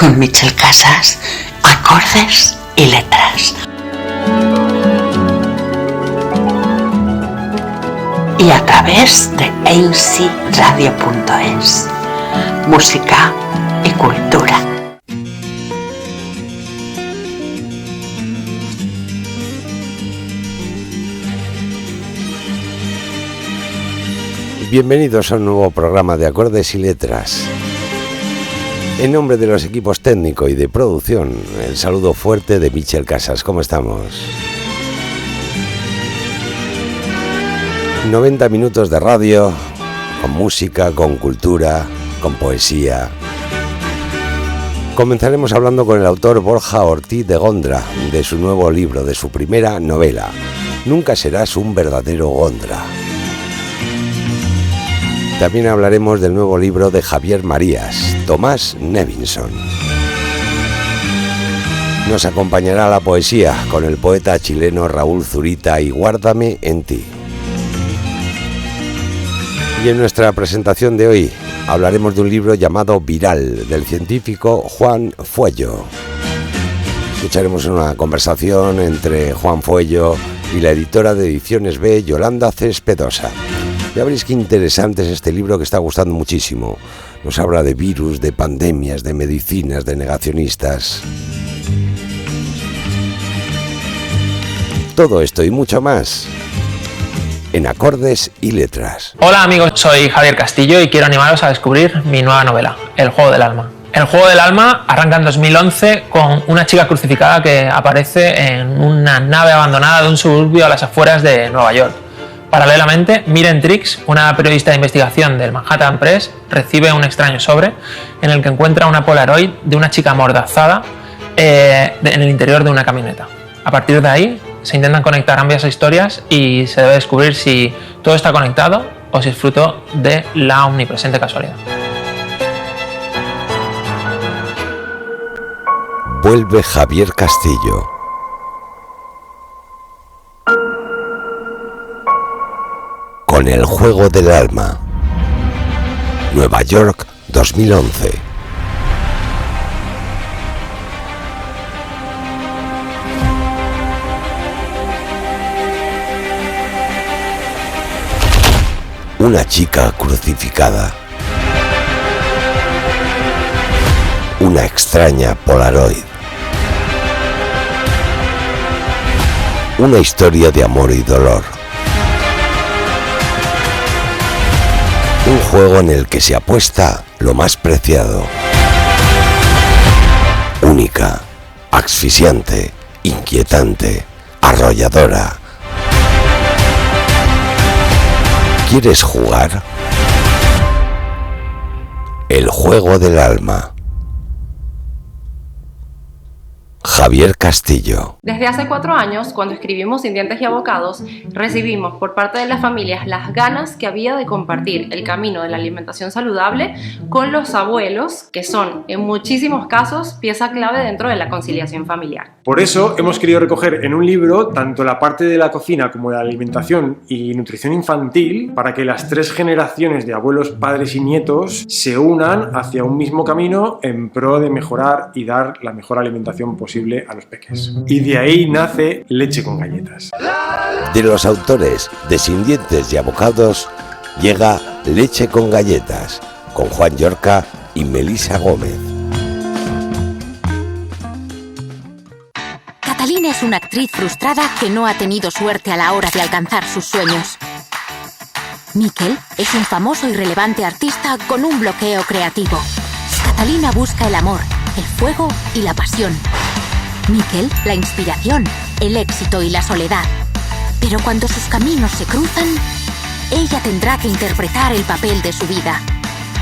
con Michel Casas, acordes y letras. Y a través de ainsiradio.es, música y cultura. Bienvenidos a un nuevo programa de acordes y letras. En nombre de los equipos técnico y de producción, el saludo fuerte de Michel Casas. ¿Cómo estamos? 90 minutos de radio, con música, con cultura, con poesía. Comenzaremos hablando con el autor Borja Ortiz de Gondra, de su nuevo libro, de su primera novela, Nunca serás un verdadero Gondra. También hablaremos del nuevo libro de Javier Marías, Tomás Nevinson. Nos acompañará la poesía con el poeta chileno Raúl Zurita y Guárdame en ti. Y en nuestra presentación de hoy hablaremos de un libro llamado Viral, del científico Juan Fuello. Escucharemos una conversación entre Juan Fuello y la editora de Ediciones B, Yolanda Cespedosa. Ya veréis qué interesante es este libro que está gustando muchísimo. Nos habla de virus, de pandemias, de medicinas, de negacionistas. Todo esto y mucho más en Acordes y Letras. Hola amigos, soy Javier Castillo y quiero animaros a descubrir mi nueva novela, El Juego del Alma. El Juego del Alma arranca en 2011 con una chica crucificada que aparece en una nave abandonada de un suburbio a las afueras de Nueva York. Paralelamente, Miren Trix, una periodista de investigación del Manhattan Press, recibe un extraño sobre en el que encuentra una Polaroid de una chica amordazada en el interior de una camioneta. A partir de ahí, se intentan conectar ambas historias y se debe descubrir si todo está conectado o si es fruto de la omnipresente casualidad. Vuelve Javier Castillo. Con El Juego del Alma. Nueva York, 2011. Una chica crucificada. Una extraña Polaroid. Una historia de amor y dolor. Un juego en el que se apuesta lo más preciado. Única, asfixiante, inquietante, arrolladora. ¿Quieres jugar? El Juego del Alma. Javier Castillo. Desde hace 4 años, cuando escribimos Sin Dientes y Abocados, recibimos por parte de las familias las ganas que había de compartir el camino de la alimentación saludable con los abuelos, que son, en muchísimos casos, pieza clave dentro de la conciliación familiar. Por eso hemos querido recoger en un libro tanto la parte de la cocina como de la alimentación y nutrición infantil para que las 3 generaciones de abuelos, padres y nietos se unan hacia un mismo camino en pro de mejorar y dar la mejor alimentación posible a los peques. Y de ahí nace Leche con Galletas. De los autores de Sin Dientes y Abocados llega Leche con Galletas, con Juan Llorca y Melisa Gómez. Catalina es una actriz frustrada que no ha tenido suerte a la hora de alcanzar sus sueños. Miquel es un famoso y relevante artista con un bloqueo creativo. Catalina busca el amor, el fuego y la pasión. Miquel, la inspiración, el éxito y la soledad. Pero cuando sus caminos se cruzan, ella tendrá que interpretar el papel de su vida.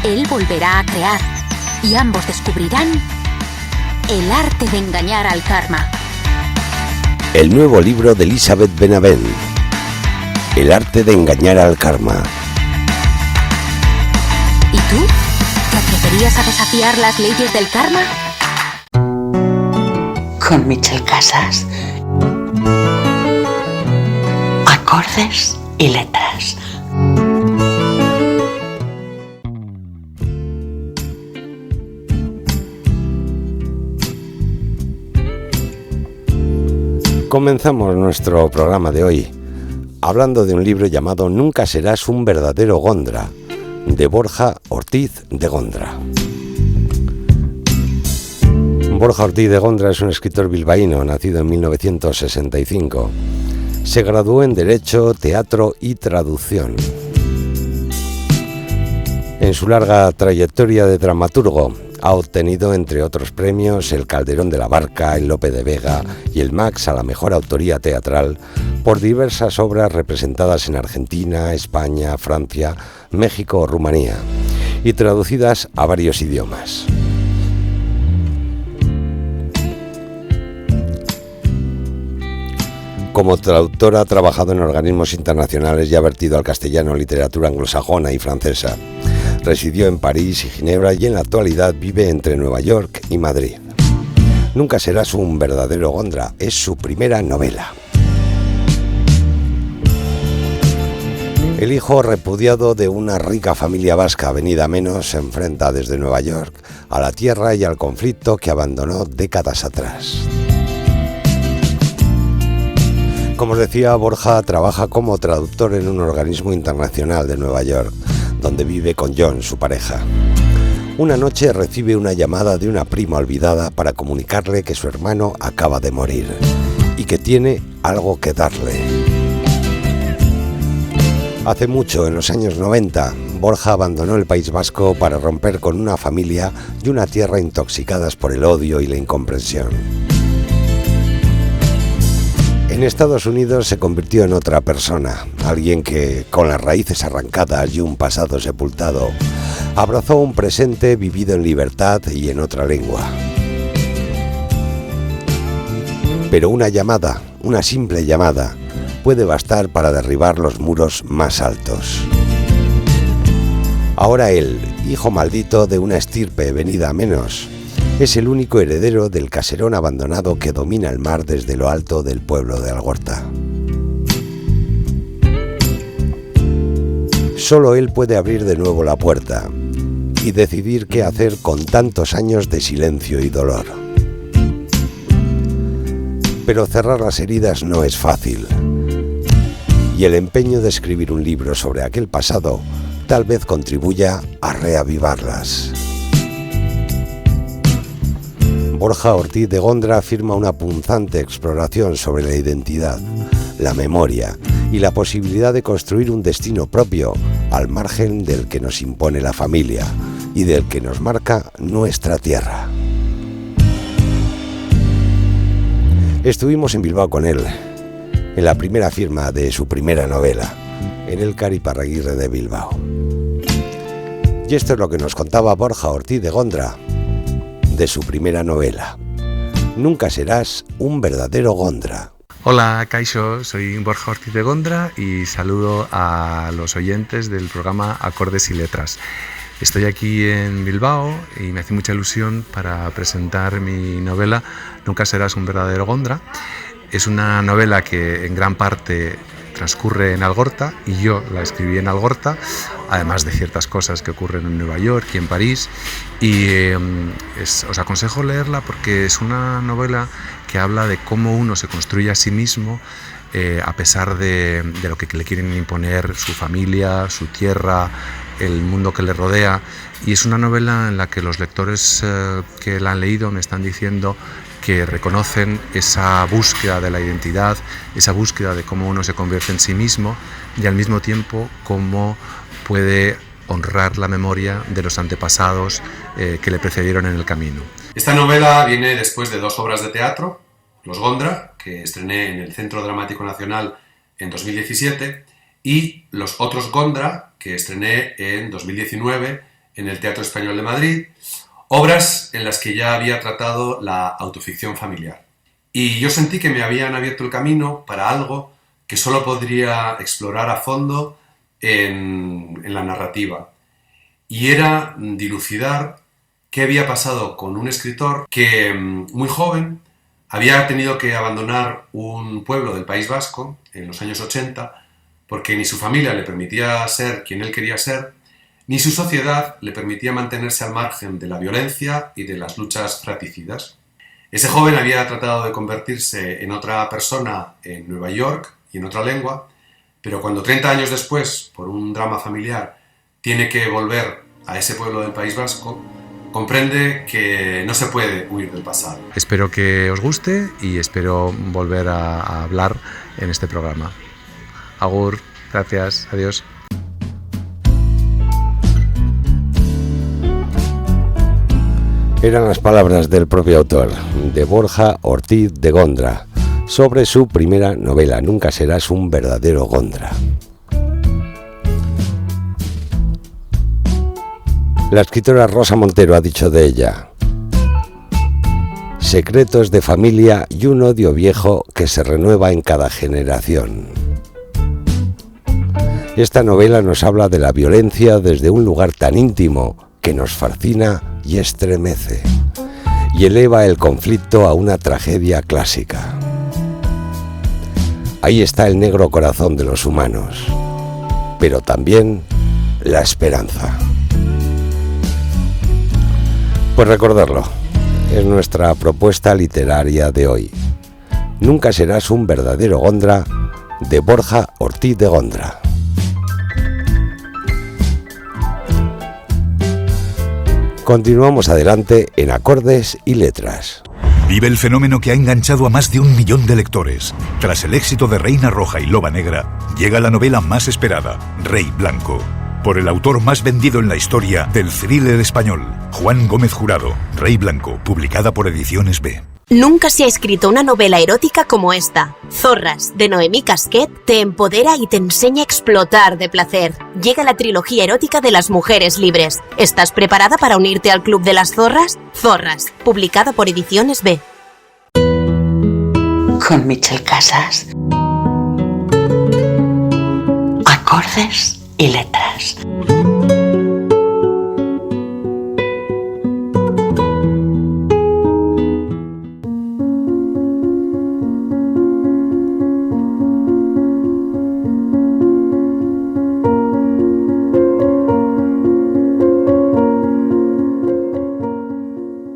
Él volverá a crear y ambos descubrirán el arte de engañar al karma. El nuevo libro de Elizabeth Benavent, El arte de engañar al karma. ¿Y tú? ¿Te atreverías a desafiar las leyes del karma? Con Michel Casas, acordes y letras. Comenzamos nuestro programa de hoy hablando de un libro llamado Nunca serás un verdadero Gondra, de Borja Ortiz de Gondra. Borja Ortiz de Gondra es un escritor bilbaíno, nacido en 1965. Se graduó en Derecho, Teatro y Traducción. En su larga trayectoria de dramaturgo, ha obtenido, entre otros premios, el Calderón de la Barca, el Lope de Vega y el Max a la mejor autoría teatral por diversas obras representadas en Argentina, España, Francia, México o Rumanía y traducidas a varios idiomas. Como traductor ha trabajado en organismos internacionales y ha vertido al castellano literatura anglosajona y francesa. Residió en París y Ginebra y en la actualidad vive entre Nueva York y Madrid. Nunca serás un verdadero Gondra es su primera novela. El hijo repudiado de una rica familia vasca venida a menos se enfrenta desde Nueva York a la tierra y al conflicto que abandonó décadas atrás. Como os decía, Borja trabaja como traductor en un organismo internacional de Nueva York, donde vive con John, su pareja. Una noche recibe una llamada de una prima olvidada para comunicarle que su hermano acaba de morir y que tiene algo que darle. Hace mucho, en los años 90, Borja abandonó el País Vasco para romper con una familia y una tierra intoxicadas por el odio y la incomprensión. En Estados Unidos se convirtió en otra persona, alguien que, con las raíces arrancadas y un pasado sepultado, abrazó un presente vivido en libertad y en otra lengua. Pero una llamada, una simple llamada, puede bastar para derribar los muros más altos. Ahora él, hijo maldito de una estirpe venida a menos, es el único heredero del caserón abandonado que domina el mar desde lo alto del pueblo de Algorta. Solo él puede abrir de nuevo la puerta y decidir qué hacer con tantos años de silencio y dolor. Pero cerrar las heridas no es fácil, y el empeño de escribir un libro sobre aquel pasado tal vez contribuya a reavivarlas. Borja Ortiz de Gondra afirma una punzante exploración sobre la identidad, la memoria y la posibilidad de construir un destino propio al margen del que nos impone la familia y del que nos marca nuestra tierra. Estuvimos en Bilbao con él, en la primera firma de su primera novela, en el Cari Parraguirre de Bilbao. Y esto es lo que nos contaba Borja Ortiz de Gondra de su primera novela. Nunca serás un verdadero Gondra. Hola, Kaixo, soy Borja Ortiz de Gondra y saludo a los oyentes del programa Acordes y Letras. Estoy aquí en Bilbao y me hace mucha ilusión para presentar mi novela Nunca serás un verdadero Gondra. Es una novela que en gran parte transcurre en Algorta y yo la escribí en Algorta, además de ciertas cosas que ocurren en Nueva York y en París, y os aconsejo leerla porque es una novela que habla de cómo uno se construye a sí mismo a pesar de lo que le quieren imponer su familia, su tierra, el mundo que le rodea, y es una novela en la que los lectores que la han leído me están diciendo que reconocen esa búsqueda de la identidad, esa búsqueda de cómo uno se convierte en sí mismo y al mismo tiempo cómo puede honrar la memoria de los antepasados que le precedieron en el camino. Esta novela viene después de 2 obras de teatro, Los Gondra, que estrené en el Centro Dramático Nacional en 2017, y Los Otros Gondra, que estrené en 2019 en el Teatro Español de Madrid, obras en las que ya había tratado la autoficción familiar. Y yo sentí que me habían abierto el camino para algo que solo podría explorar a fondo en la narrativa. Y era dilucidar qué había pasado con un escritor que, muy joven, había tenido que abandonar un pueblo del País Vasco en los años 80 porque ni su familia le permitía ser quien él quería ser, ni su sociedad le permitía mantenerse al margen de la violencia y de las luchas fratricidas. Ese joven había tratado de convertirse en otra persona en Nueva York y en otra lengua, pero cuando 30 años después, por un drama familiar, tiene que volver a ese pueblo del País Vasco, comprende que no se puede huir del pasado. Espero que os guste y espero volver a hablar en este programa. Agur, gracias, adiós. Eran las palabras del propio autor, de Borja Ortiz de Gondra, sobre su primera novela, Nunca serás un verdadero Gondra. La escritora Rosa Montero ha dicho de ella: secretos de familia y un odio viejo que se renueva en cada generación. Esta novela nos habla de la violencia desde un lugar tan íntimo que nos fascina y estremece, y eleva el conflicto a una tragedia clásica. Ahí está el negro corazón de los humanos, pero también la esperanza. Pues recordarlo, es nuestra propuesta literaria de hoy. Nunca serás un verdadero Gondra, de Borja Ortiz de Gondra. Continuamos adelante en Acordes y Letras. Vive el fenómeno que ha enganchado a más de 1 millón de lectores. Tras el éxito de Reina Roja y Loba Negra, llega la novela más esperada, Rey Blanco, por el autor más vendido en la historia del thriller español, Juan Gómez Jurado. Rey Blanco, publicada por Ediciones B. Nunca se ha escrito una novela erótica como esta. Zorras, de Noemí Casquet, te empodera y te enseña a explotar de placer. Llega la trilogía erótica de las mujeres libres. ¿Estás preparada para unirte al club de las zorras? Zorras, publicada por Ediciones B. Con Michel Casas. Acordes y Letras.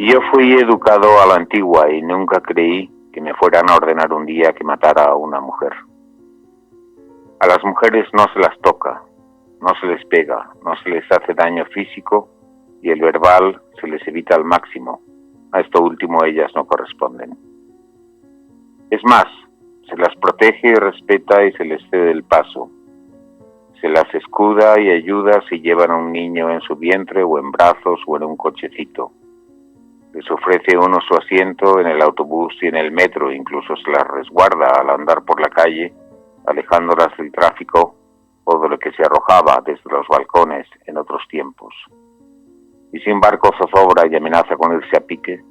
Yo fui educado a la antigua y nunca creí que me fueran a ordenar un día que matara a una mujer. A las mujeres no se las toca, no se les pega, no se les hace daño físico y el verbal se les evita al máximo. A esto último ellas no corresponden. Es más, se las protege y respeta y se les cede el paso. Se las escuda y ayuda si llevan a un niño en su vientre o en brazos o en un cochecito. Les ofrece uno su asiento en el autobús y en el metro, incluso se las resguarda al andar por la calle, alejándolas del tráfico o de lo que se arrojaba desde los balcones en otros tiempos. Y si un barco zozobra y amenaza con irse a pique,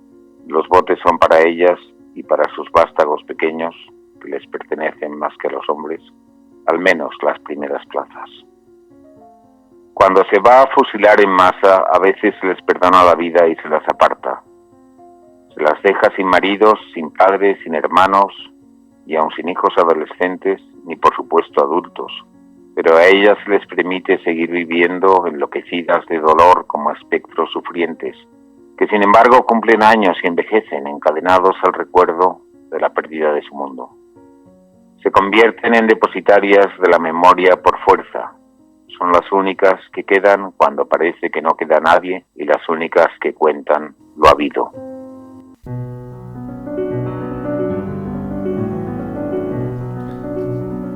los botes son para ellas y para sus vástagos pequeños, que les pertenecen más que a los hombres, al menos las primeras plazas. Cuando se va a fusilar en masa, a veces se les perdona la vida y se las aparta. Se las deja sin maridos, sin padres, sin hermanos y aun sin hijos adolescentes, ni por supuesto adultos. Pero a ellas se les permite seguir viviendo enloquecidas de dolor como espectros sufrientes, que sin embargo cumplen años y envejecen encadenados al recuerdo de la pérdida de su mundo. Se convierten en depositarias de la memoria por fuerza. Son las únicas que quedan cuando parece que no queda nadie y las únicas que cuentan lo habido.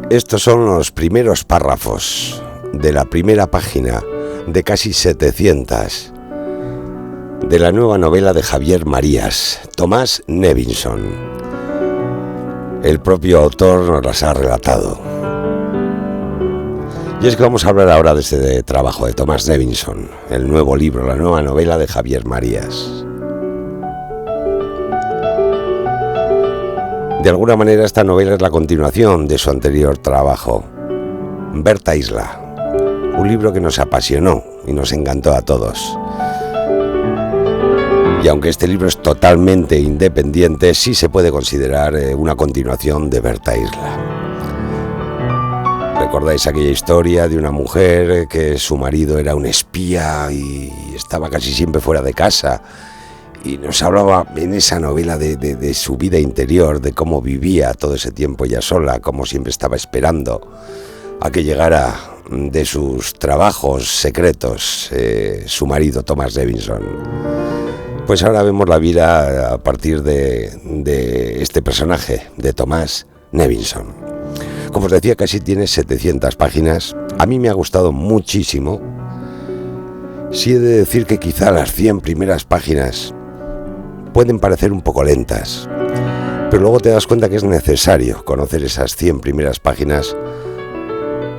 Estos son los primeros párrafos de la primera página de casi 700 de la nueva novela de Javier Marías, Tomás Nevinson. El propio autor nos las ha relatado. Y es que vamos a hablar ahora de este trabajo de Tomás Nevinson, el nuevo libro, la nueva novela de Javier Marías. De alguna manera esta novela es la continuación de su anterior trabajo, Berta Isla, un libro que nos apasionó y nos encantó a todos. Y aunque este libro es totalmente independiente, sí se puede considerar una continuación de Berta Isla. ¿Recordáis aquella historia de una mujer que su marido era un espía y estaba casi siempre fuera de casa? y nos hablaba en esa novela de su vida interior, de cómo vivía todo ese tiempo ella sola, cómo siempre estaba esperando a que llegara de sus trabajos secretos su marido Thomas Nevinson. Pues ahora vemos la vida a partir de este personaje, de Thomas Nevinson. Como os decía, casi tiene 700 páginas. A mí me ha gustado muchísimo. Sí he de decir que quizá las 100 primeras páginas pueden parecer un poco lentas, pero luego te das cuenta que es necesario conocer esas 100 primeras páginas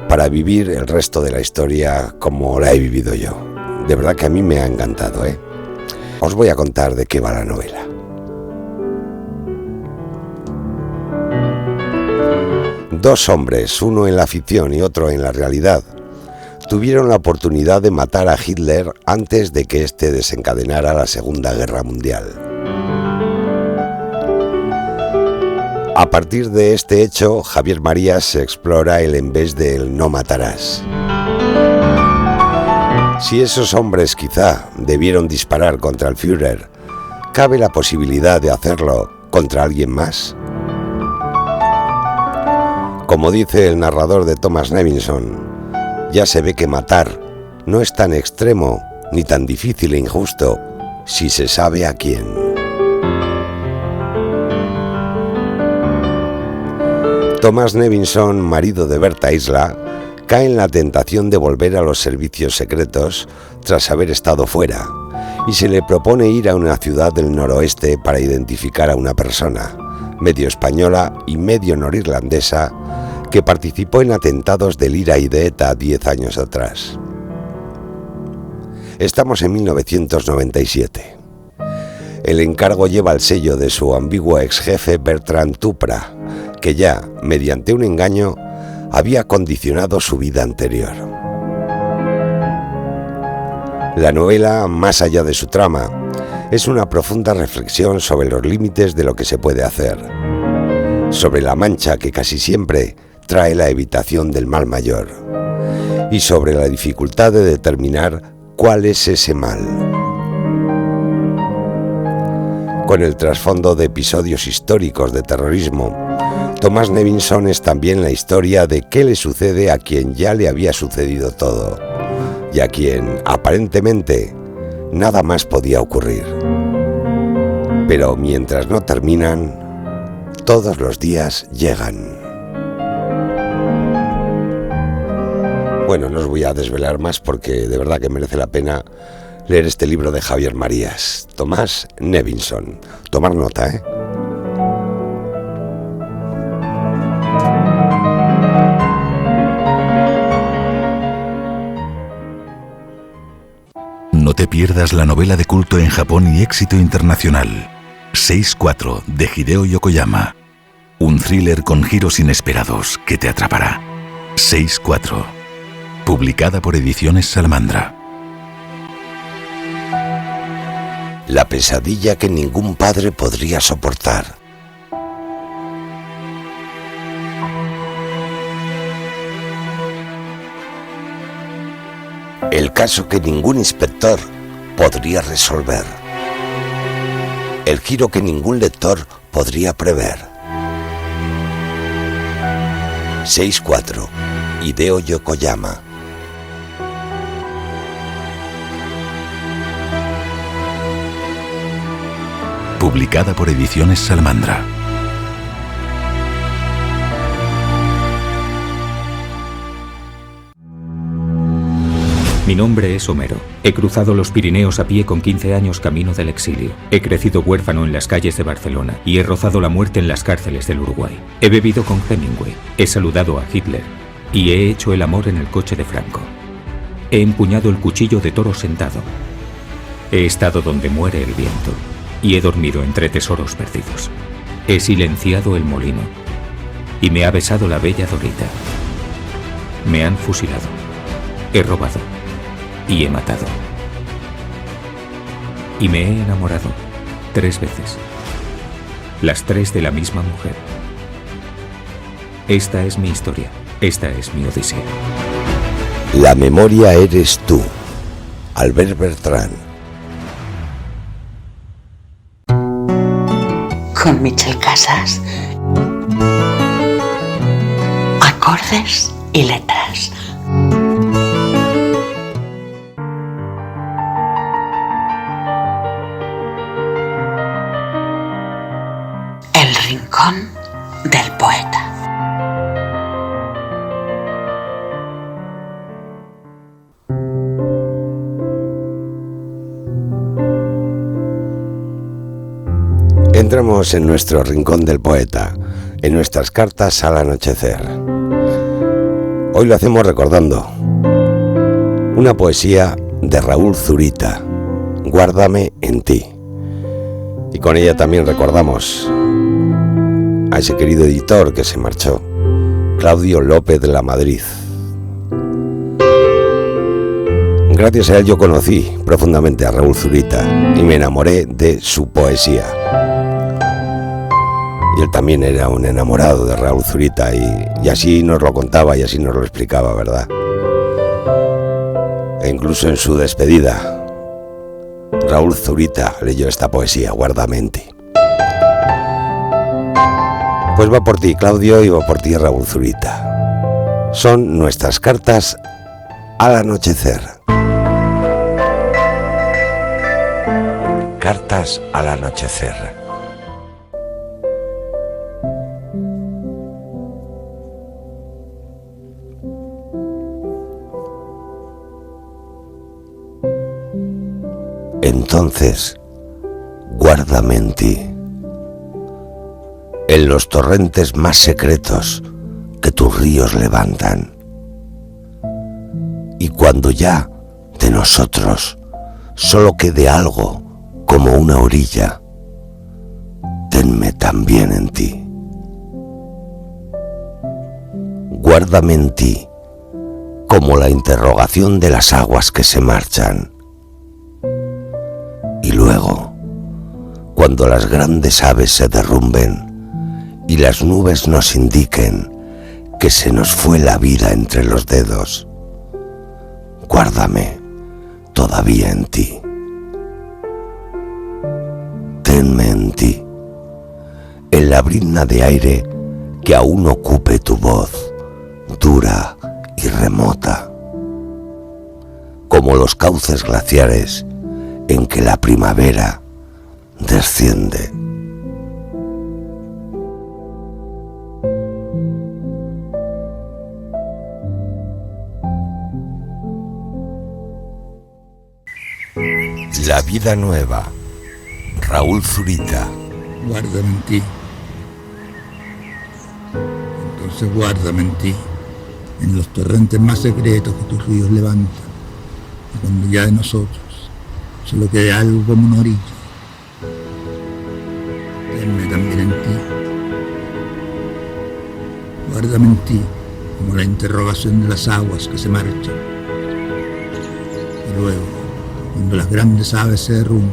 para vivir el resto de la historia como la he vivido yo. De verdad que a mí me ha encantado, ¿eh? Os voy a contar de qué va la novela. Dos hombres, uno en la ficción y otro en la realidad, tuvieron la oportunidad de matar a Hitler antes de que éste desencadenara la Segunda Guerra Mundial. A partir de este hecho, Javier Marías explora el en vez del no matarás. Si esos hombres quizá debieron disparar contra el Führer, ¿cabe la posibilidad de hacerlo contra alguien más? Como dice el narrador de Thomas Nevinson, ya se ve que matar no es tan extremo ni tan difícil e injusto si se sabe a quién. Thomas Nevinson, marido de Berta Isla, cae en la tentación de volver a los servicios secretos tras haber estado fuera, y se le propone ir a una ciudad del noroeste para identificar a una persona, medio española y medio norirlandesa, que participó en atentados del IRA y de ETA 10 años atrás. Estamos en 1997. El encargo lleva el sello de su ambiguo ex jefe Bertrand Tupra, que ya, mediante un engaño, había condicionado su vida anterior. La novela, más allá de su trama, es una profunda reflexión sobre los límites de lo que se puede hacer, sobre la mancha que casi siempre trae la evitación del mal mayor, y sobre la dificultad de determinar cuál es ese mal. Con el trasfondo de episodios históricos de terrorismo, Thomas Nevinson es también la historia de qué le sucede a quien ya le había sucedido todo, y a quien, aparentemente, nada más podía ocurrir. Pero mientras no terminan, todos los días llegan. Bueno, no os voy a desvelar más porque de verdad que merece la pena leer este libro de Javier Marías, Thomas Nevinson. Tomar nota, ¿eh? No te pierdas la novela de culto en Japón y éxito internacional, 6-4 de Hideo Yokoyama. Un thriller con giros inesperados que te atrapará. 6-4. Publicada por Ediciones Salamandra. La pesadilla que ningún padre podría soportar. El caso que ningún inspector podría resolver. El giro que ningún lector podría prever. 6-4. Hideo Yokoyama. Publicada por Ediciones Salamandra. Mi nombre es Homero. He cruzado los Pirineos a pie con 15 años camino del exilio. He crecido huérfano en las calles de Barcelona y he rozado la muerte en las cárceles del Uruguay. He bebido con Hemingway, he saludado a Hitler y he hecho el amor en el coche de Franco. He empuñado el cuchillo de toro sentado. He estado donde muere el viento y he dormido entre tesoros perdidos. He silenciado el molino y me ha besado la bella Dorita. Me han fusilado. He robado. Y he matado. Y me he enamorado 3 veces. Las 3 de la misma mujer. Esta es mi historia. Esta es mi odisea. La memoria eres tú. Albert Bertrand. con Michel Casas. Acordes y letras. El rincón del poeta. Entramos en nuestro rincón del poeta, en nuestras cartas al anochecer. Hoy lo hacemos recordando una poesía de Raúl Zurita, Guárdame en ti. Y con ella también recordamos a ese querido editor que se marchó, Claudio López de la Madrid. Gracias a él yo conocí profundamente a Raúl Zurita y me enamoré de su poesía. Y él también era un enamorado de Raúl Zurita y así nos lo contaba y así nos lo explicaba, ¿verdad? E incluso en su despedida, Raúl Zurita leyó esta poesía, Guárdame en ti. Pues va por ti, Claudio, y va por ti, Raúl Zurita. Son nuestras cartas al anochecer. Cartas al anochecer. Entonces, guárdame en ti, en los torrentes más secretos que tus ríos levantan. Y cuando ya de nosotros solo quede algo como una orilla, tenme también en ti. Guárdame en ti como la interrogación de las aguas que se marchan. Y luego, cuando las grandes aves se derrumben y las nubes nos indiquen que se nos fue la vida entre los dedos, guárdame todavía en ti. Tenme en ti, en la brizna de aire que aún ocupe tu voz, dura y remota, como los cauces glaciares en que la primavera desciende. La vida nueva, Raúl Zurita. Guárdame en ti. Entonces guárdame en ti, en los torrentes más secretos que tus ríos levantan, y cuando ya de nosotros solo quede algo como una orilla, tenme también en ti. Guárdame en ti, como la interrogación de las aguas que se marchan. Y luego, cuando las grandes aves se derrumben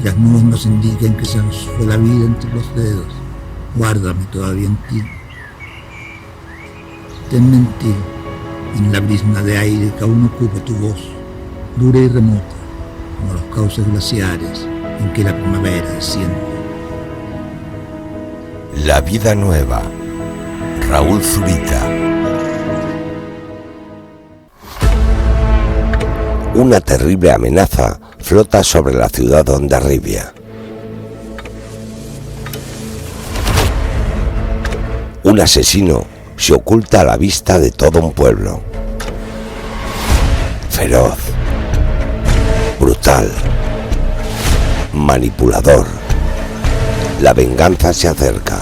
y las nubes nos indiquen que se nos fue la vida entre los dedos, guárdame todavía en ti. Tenme en ti, en la brizna de aire que aún ocupa tu voz, dura y remota, como los cauces glaciares en que la primavera desciende. La vida nueva, Raúl Zurita. Una terrible amenaza flota sobre la ciudad de Hondarribia. Un asesino se oculta a la vista de todo un pueblo. Feroz, brutal, manipulador. La venganza se acerca.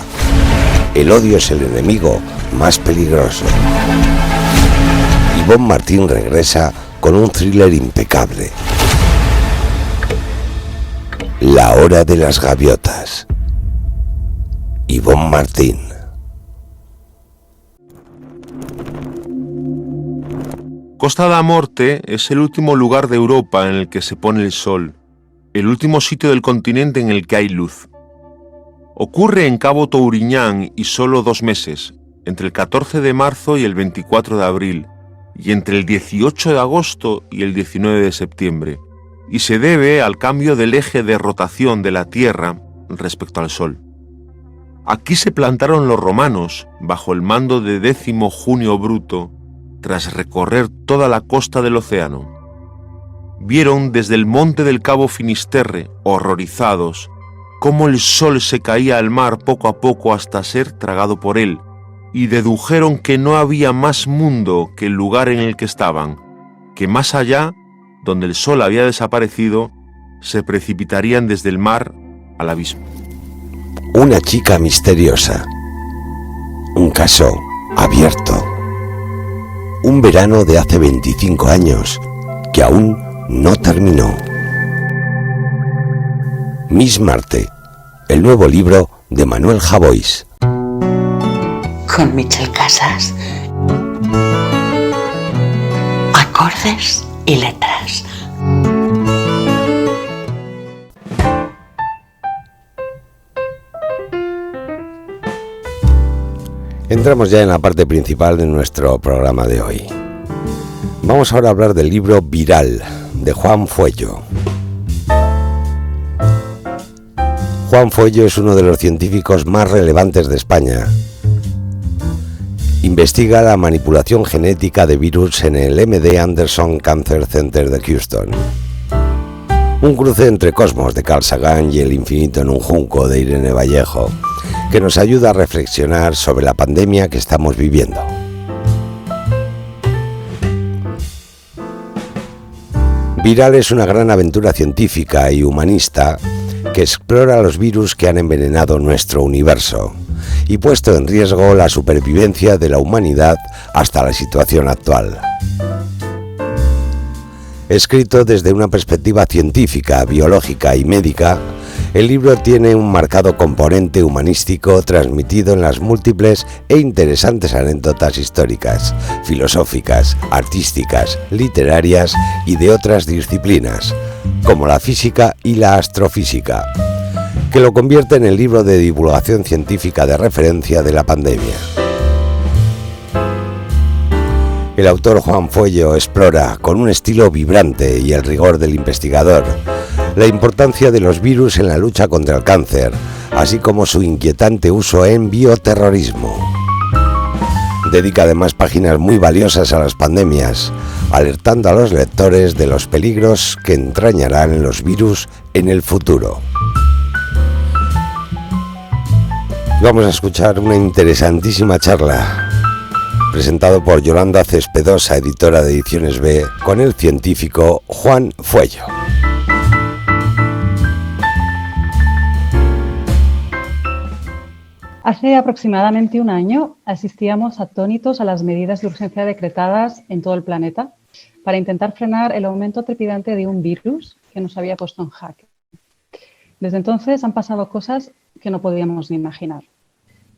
El odio es el enemigo más peligroso. Ivonne Martín regresa con un thriller impecable. La hora de las gaviotas. Ivonne Martín. Costa da Morte es el último lugar de Europa en el que se pone el sol, el último sitio del continente en el que hay luz. Ocurre en Cabo Touriñán y solo 2 meses, entre el 14 de marzo y el 24 de abril, y entre el 18 de agosto y el 19 de septiembre, y se debe al cambio del eje de rotación de la Tierra respecto al Sol. Aquí se plantaron los romanos, bajo el mando de Décimo Junio Bruto, tras recorrer toda la costa del océano. Vieron desde el monte del Cabo Finisterre, horrorizados, cómo el sol se caía al mar poco a poco hasta ser tragado por él, y dedujeron que no había más mundo que el lugar en el que estaban, que más allá, donde el sol había desaparecido, se precipitarían desde el mar al abismo. Una chica misteriosa. Un caso abierto. Un verano de hace 25 años que aún no terminó. Miss Marte, el nuevo libro de Manuel Javois. Con Michel Casas. Acordes y letras. Entramos ya en la parte principal de nuestro programa de hoy. Vamos ahora a hablar del libro Viral, de Juan Fuello. Juan Fuello es uno de los científicos más relevantes de España. Investiga la manipulación genética de virus en el MD Anderson Cancer Center de Houston. Un cruce entre Cosmos de Carl Sagan y El infinito en un junco de Irene Vallejo, que nos ayuda a reflexionar sobre la pandemia que estamos viviendo. Viral es una gran aventura científica y humanista que explora los virus que han envenenado nuestro universo y puesto en riesgo la supervivencia de la humanidad hasta la situación actual. Escrito desde una perspectiva científica, biológica y médica, el libro tiene un marcado componente humanístico transmitido en las múltiples e interesantes anécdotas históricas, filosóficas, artísticas, literarias y de otras disciplinas, como la física y la astrofísica, que lo convierte en el libro de divulgación científica de referencia de la pandemia. El autor Juan Fuello explora, con un estilo vibrante y el rigor del investigador, la importancia de los virus en la lucha contra el cáncer, así como su inquietante uso en bioterrorismo. Dedica además páginas muy valiosas a las pandemias, alertando a los lectores de los peligros que entrañarán los virus en el futuro. Vamos a escuchar una interesantísima charla presentado por Yolanda Cespedosa, editora de Ediciones B, con el científico Juan Fuello. Hace aproximadamente un año asistíamos atónitos a las medidas de urgencia decretadas en todo el planeta para intentar frenar el aumento trepidante de un virus que nos había puesto en jaque. Desde entonces han pasado cosas que no podíamos ni imaginar.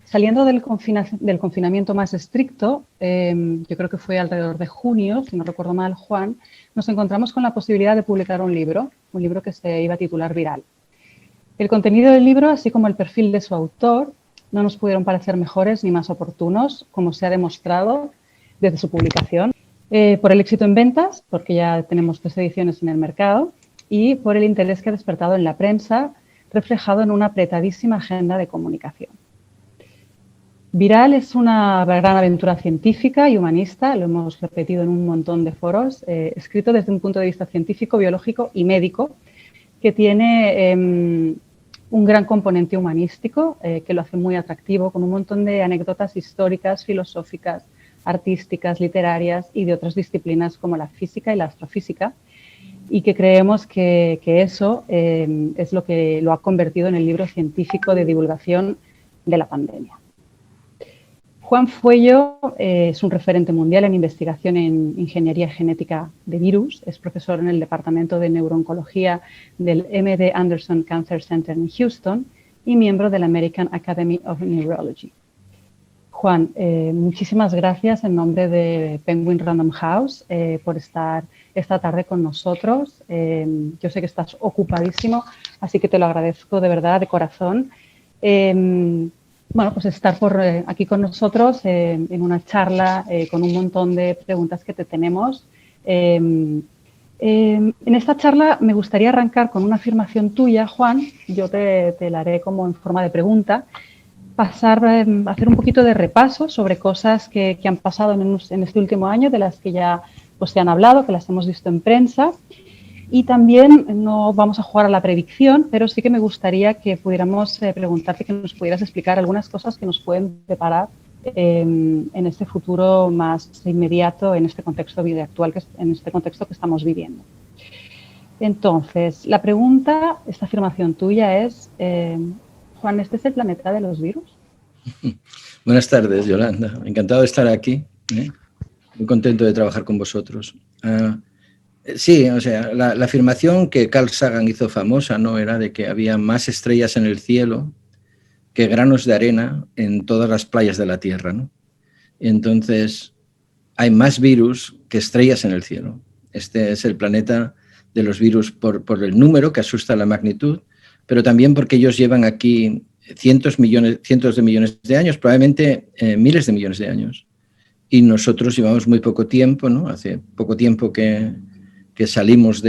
Saliendo del confinamiento más estricto, yo creo que fue alrededor de junio, si no recuerdo mal, Juan, nos encontramos con la posibilidad de publicar un libro que se iba a titular Viral. El contenido del libro, así como el perfil de su autor, no nos pudieron parecer mejores ni más oportunos, como se ha demostrado desde su publicación, por el éxito en ventas, porque ya tenemos 3 ediciones en el mercado, y por el interés que ha despertado en la prensa, reflejado en una apretadísima agenda de comunicación. Viral es una gran aventura científica y humanista, lo hemos repetido en un montón de foros, escrito desde un punto de vista científico, biológico y médico, que tiene un gran componente humanístico que lo hace muy atractivo, con un montón de anécdotas históricas, filosóficas, artísticas, literarias y de otras disciplinas como la física y la astrofísica, y que creemos que eso es lo que lo ha convertido en el libro científico de divulgación de la pandemia. Juan Fuello es un referente mundial en investigación en ingeniería genética de virus, es profesor en el Departamento de Neurooncología del MD Anderson Cancer Center en Houston y miembro de la American Academy of Neurology. Juan, muchísimas gracias en nombre de Penguin Random House por estar esta tarde con nosotros. Yo sé que estás ocupadísimo, así que te lo agradezco de verdad, de corazón. Bueno, pues estar aquí con nosotros en una charla con un montón de preguntas que te tenemos. En esta charla me gustaría arrancar con una afirmación tuya, Juan. Yo te la haré como en forma de pregunta. pasar a hacer un poquito de repaso sobre cosas que han pasado en este último año, de las que ya pues, se han hablado, que las hemos visto en prensa. Y también no vamos a jugar a la predicción, pero sí que me gustaría que pudiéramos preguntarte, que nos pudieras explicar algunas cosas que nos pueden preparar en este futuro más inmediato, en este contexto actual, en este contexto que estamos viviendo. Entonces, la pregunta, esta afirmación tuya es, Juan, ¿este es el planeta de los virus? Buenas tardes, Yolanda. Encantado de estar aquí. Muy contento de trabajar con vosotros. Sí, o sea, la afirmación que Carl Sagan hizo famosa, ¿no?, era de que había más estrellas en el cielo que granos de arena en todas las playas de la Tierra, ¿no? Entonces, hay más virus que estrellas en el cielo. Este es el planeta de los virus por el número, que asusta la magnitud, pero también porque ellos llevan aquí cientos de millones de años, probablemente miles de millones de años. Y nosotros llevamos muy poco tiempo, ¿no? Hace poco tiempo que salimos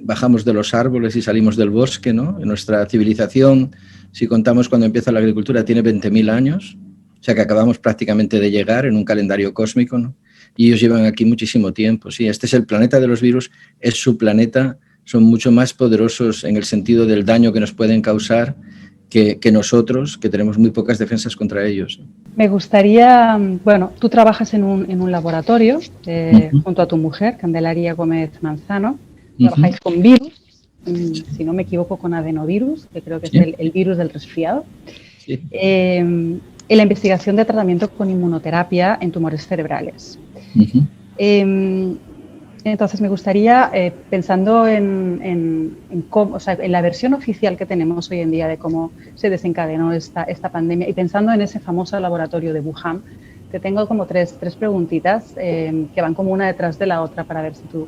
bajamos de los árboles y salimos del bosque, ¿no? En nuestra civilización, si contamos cuando empieza la agricultura, tiene 20.000 años, o sea que acabamos prácticamente de llegar en un calendario cósmico, ¿no? Y ellos llevan aquí muchísimo tiempo. Sí, este es el planeta de los virus, es su planeta, son mucho más poderosos en el sentido del daño que nos pueden causar que nosotros, que tenemos muy pocas defensas contra ellos. Me gustaría, bueno, tú trabajas en un laboratorio junto a tu mujer, Candelaria Gómez Manzano, trabajáis con virus, si no me equivoco con adenovirus, que creo que es el virus del resfriado, en la investigación de tratamiento con inmunoterapia en tumores cerebrales. Entonces me gustaría, pensando en cómo, o sea, en la versión oficial que tenemos hoy en día de cómo se desencadenó esta pandemia, y pensando en ese famoso laboratorio de Wuhan, te tengo como tres preguntitas que van como una detrás de la otra para ver si tú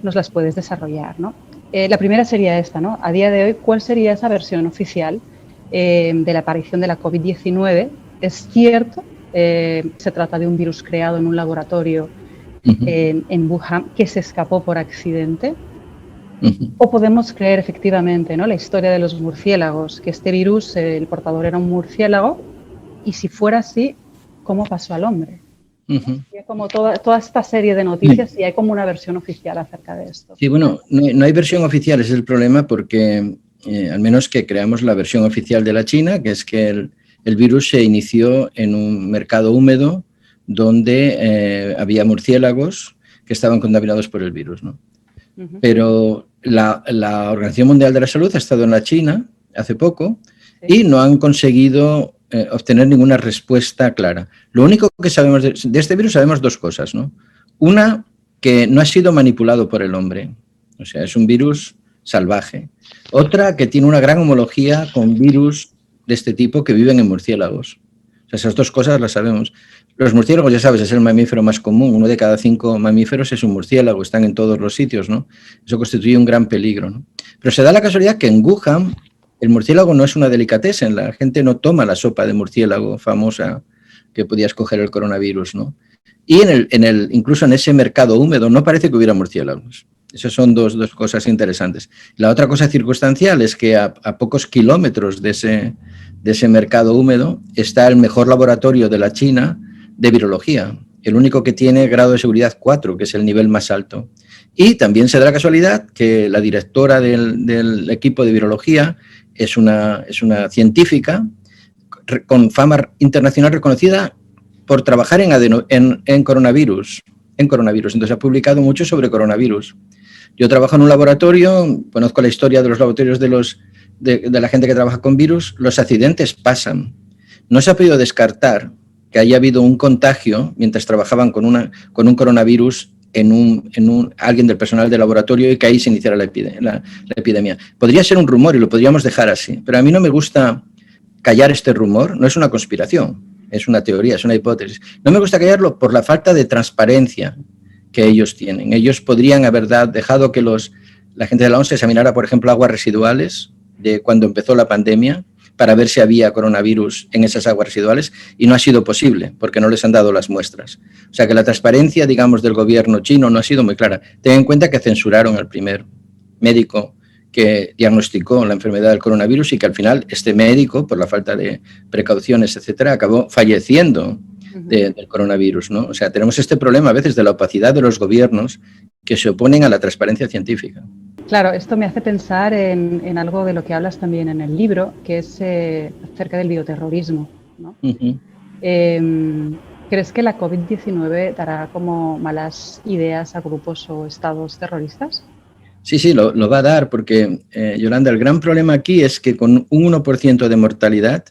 nos las puedes desarrollar, ¿no? La primera sería esta, ¿no? A día de hoy, ¿cuál sería esa versión oficial de la aparición de la COVID-19? ¿Es cierto? ¿Se trata de un virus creado en un laboratorio en Wuhan que se escapó por accidente? ¿O podemos creer efectivamente, ¿no?, la historia de los murciélagos, que este virus, el portador era un murciélago, y si fuera así, ¿cómo pasó al hombre? Hay como toda esta serie de noticias y hay como una versión oficial acerca de esto. Sí, bueno, no hay versión oficial, ese es el problema, porque al menos que creamos la versión oficial de la China, que es que el virus se inició en un mercado húmedo donde había murciélagos que estaban contaminados por el virus, ¿no? Pero la Organización Mundial de la Salud ha estado en la China hace poco y no han conseguido obtener ninguna respuesta clara. Lo único que sabemos de este virus, sabemos dos cosas, ¿no? Una, que no ha sido manipulado por el hombre, o sea, es un virus salvaje. Otra, que tiene una gran homología con virus de este tipo que viven en murciélagos. O sea, esas dos cosas las sabemos. Los murciélagos, ya sabes, es el mamífero más común. 1 de cada 5 mamíferos es un murciélago, están en todos los sitios, ¿no? Eso constituye un gran peligro, ¿no? Pero se da la casualidad que en Wuhan el murciélago no es una delicatessen, la gente no toma la sopa de murciélago famosa que podía escoger el coronavirus, ¿no? Y incluso en ese mercado húmedo no parece que hubiera murciélagos. Esas son dos cosas interesantes. La otra cosa circunstancial es que a pocos kilómetros de ese mercado húmedo está el mejor laboratorio de la China de virología, el único que tiene grado de seguridad 4, que es el nivel más alto. Y también se da la casualidad que la directora del equipo de virología es una científica con fama internacional reconocida por trabajar en coronavirus. Entonces ha publicado mucho sobre coronavirus. Yo trabajo en un laboratorio, conozco la historia de los laboratorios de la gente que trabaja con virus. Los accidentes pasan. No se ha podido descartar que haya habido un contagio mientras trabajaban con un coronavirus en alguien del personal del laboratorio y que ahí se iniciara la epidemia. Podría ser un rumor y lo podríamos dejar así, pero a mí no me gusta callar este rumor, no es una conspiración, es una teoría, es una hipótesis. No me gusta callarlo por la falta de transparencia que ellos tienen. Ellos podrían haber dejado que la gente de la OMS examinara, por ejemplo, aguas residuales de cuando empezó la pandemia para ver si había coronavirus en esas aguas residuales, y no ha sido posible porque no les han dado las muestras. O sea que la transparencia, digamos, del gobierno chino no ha sido muy clara. Ten en cuenta que censuraron al primer médico que diagnosticó la enfermedad del coronavirus y que al final este médico, por la falta de precauciones, etcétera, acabó falleciendo del coronavirus, ¿no? O sea, tenemos este problema a veces de la opacidad de los gobiernos que se oponen a la transparencia científica. Claro, esto me hace pensar en algo de lo que hablas también en el libro, que es acerca del bioterrorismo, ¿no? ¿Crees que la COVID-19 dará como malas ideas a grupos o estados terroristas? Sí, lo va a dar porque, Yolanda, el gran problema aquí es que con un 1% de mortalidad,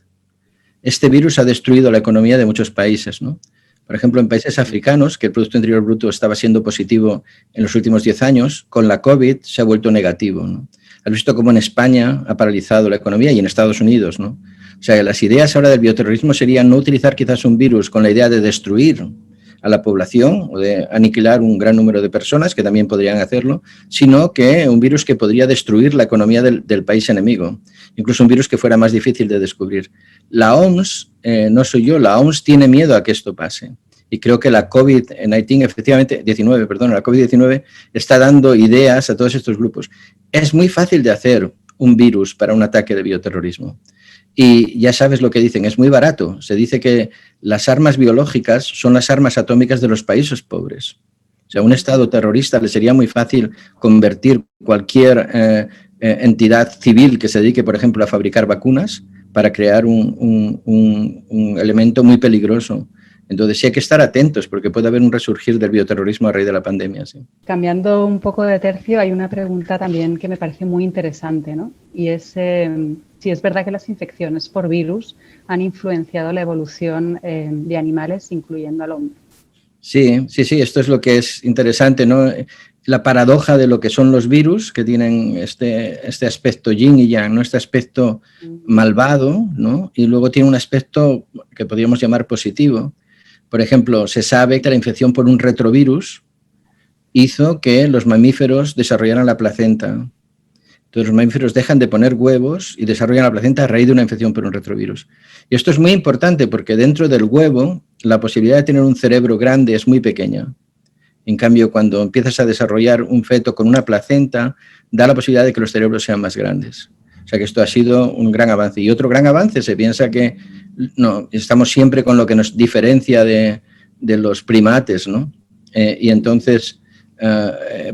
este virus ha destruido la economía de muchos países, ¿no? Por ejemplo, en países africanos, que el Producto Interior Bruto estaba siendo positivo en los últimos 10 años, con la COVID se ha vuelto negativo, ¿no? Has visto cómo en España ha paralizado la economía y en Estados Unidos, ¿no? O sea, las ideas ahora del bioterrorismo serían no utilizar quizás un virus con la idea de destruir a la población o de aniquilar un gran número de personas, que también podrían hacerlo, sino que un virus que podría destruir la economía del país enemigo, incluso un virus que fuera más difícil de descubrir. La OMS, no soy yo, la OMS tiene miedo a que esto pase. Y creo que la COVID-19, efectivamente, la COVID-19 está dando ideas a todos estos grupos. Es muy fácil de hacer un virus para un ataque de bioterrorismo. Y ya sabes lo que dicen, es muy barato. Se dice que las armas biológicas son las armas atómicas de los países pobres. O sea, a un Estado terrorista le sería muy fácil convertir cualquier entidad civil que se dedique, por ejemplo, a fabricar vacunas para crear un elemento muy peligroso. Entonces sí hay que estar atentos porque puede haber un resurgir del bioterrorismo a raíz de la pandemia. Sí. Cambiando un poco de tercio, hay una pregunta también que me parece muy interesante, ¿no? Y es si es verdad que las infecciones por virus han influenciado la evolución de animales, incluyendo al hombre. Sí, esto es lo que es interesante, ¿no? La paradoja de lo que son los virus, que tienen este aspecto yin y yang, ¿no? Este aspecto malvado, ¿no? Y luego tiene un aspecto que podríamos llamar positivo. Por ejemplo, se sabe que la infección por un retrovirus hizo que los mamíferos desarrollaran la placenta. Entonces los mamíferos dejan de poner huevos y desarrollan la placenta a raíz de una infección por un retrovirus. Y esto es muy importante porque dentro del huevo la posibilidad de tener un cerebro grande es muy pequeña. En cambio, cuando empiezas a desarrollar un feto con una placenta, da la posibilidad de que los cerebros sean más grandes. O sea que esto ha sido un gran avance. Y otro gran avance, se piensa que no, estamos siempre con lo que nos diferencia de los primates, ¿no? Y entonces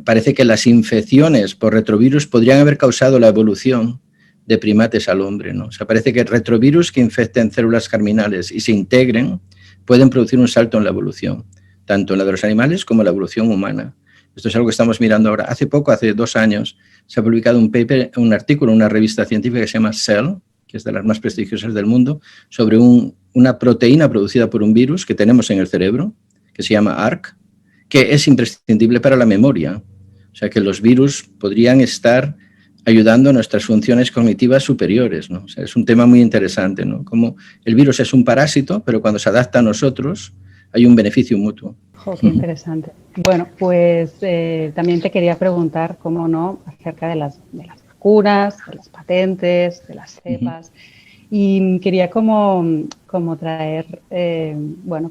parece que las infecciones por retrovirus podrían haber causado la evolución de primates al hombre, ¿no? O sea, parece que retrovirus que infecten células germinales y se integren pueden producir un salto en la evolución, tanto en la de los animales como en la evolución humana. Esto es algo que estamos mirando ahora. Hace 2 años, se ha publicado un artículo en una revista científica que se llama Cell, que es de las más prestigiosas del mundo, sobre una proteína producida por un virus que tenemos en el cerebro, que se llama ARC, que es imprescindible para la memoria. O sea, que los virus podrían estar ayudando a nuestras funciones cognitivas superiores, ¿no? O sea, es un tema muy interesante, ¿no? Como el virus es un parásito, pero cuando se adapta a nosotros hay un beneficio mutuo. Oh, qué interesante. Bueno, pues también te quería preguntar, cómo no, acerca de las vacunas, de las patentes, de las cepas. Y quería como traer,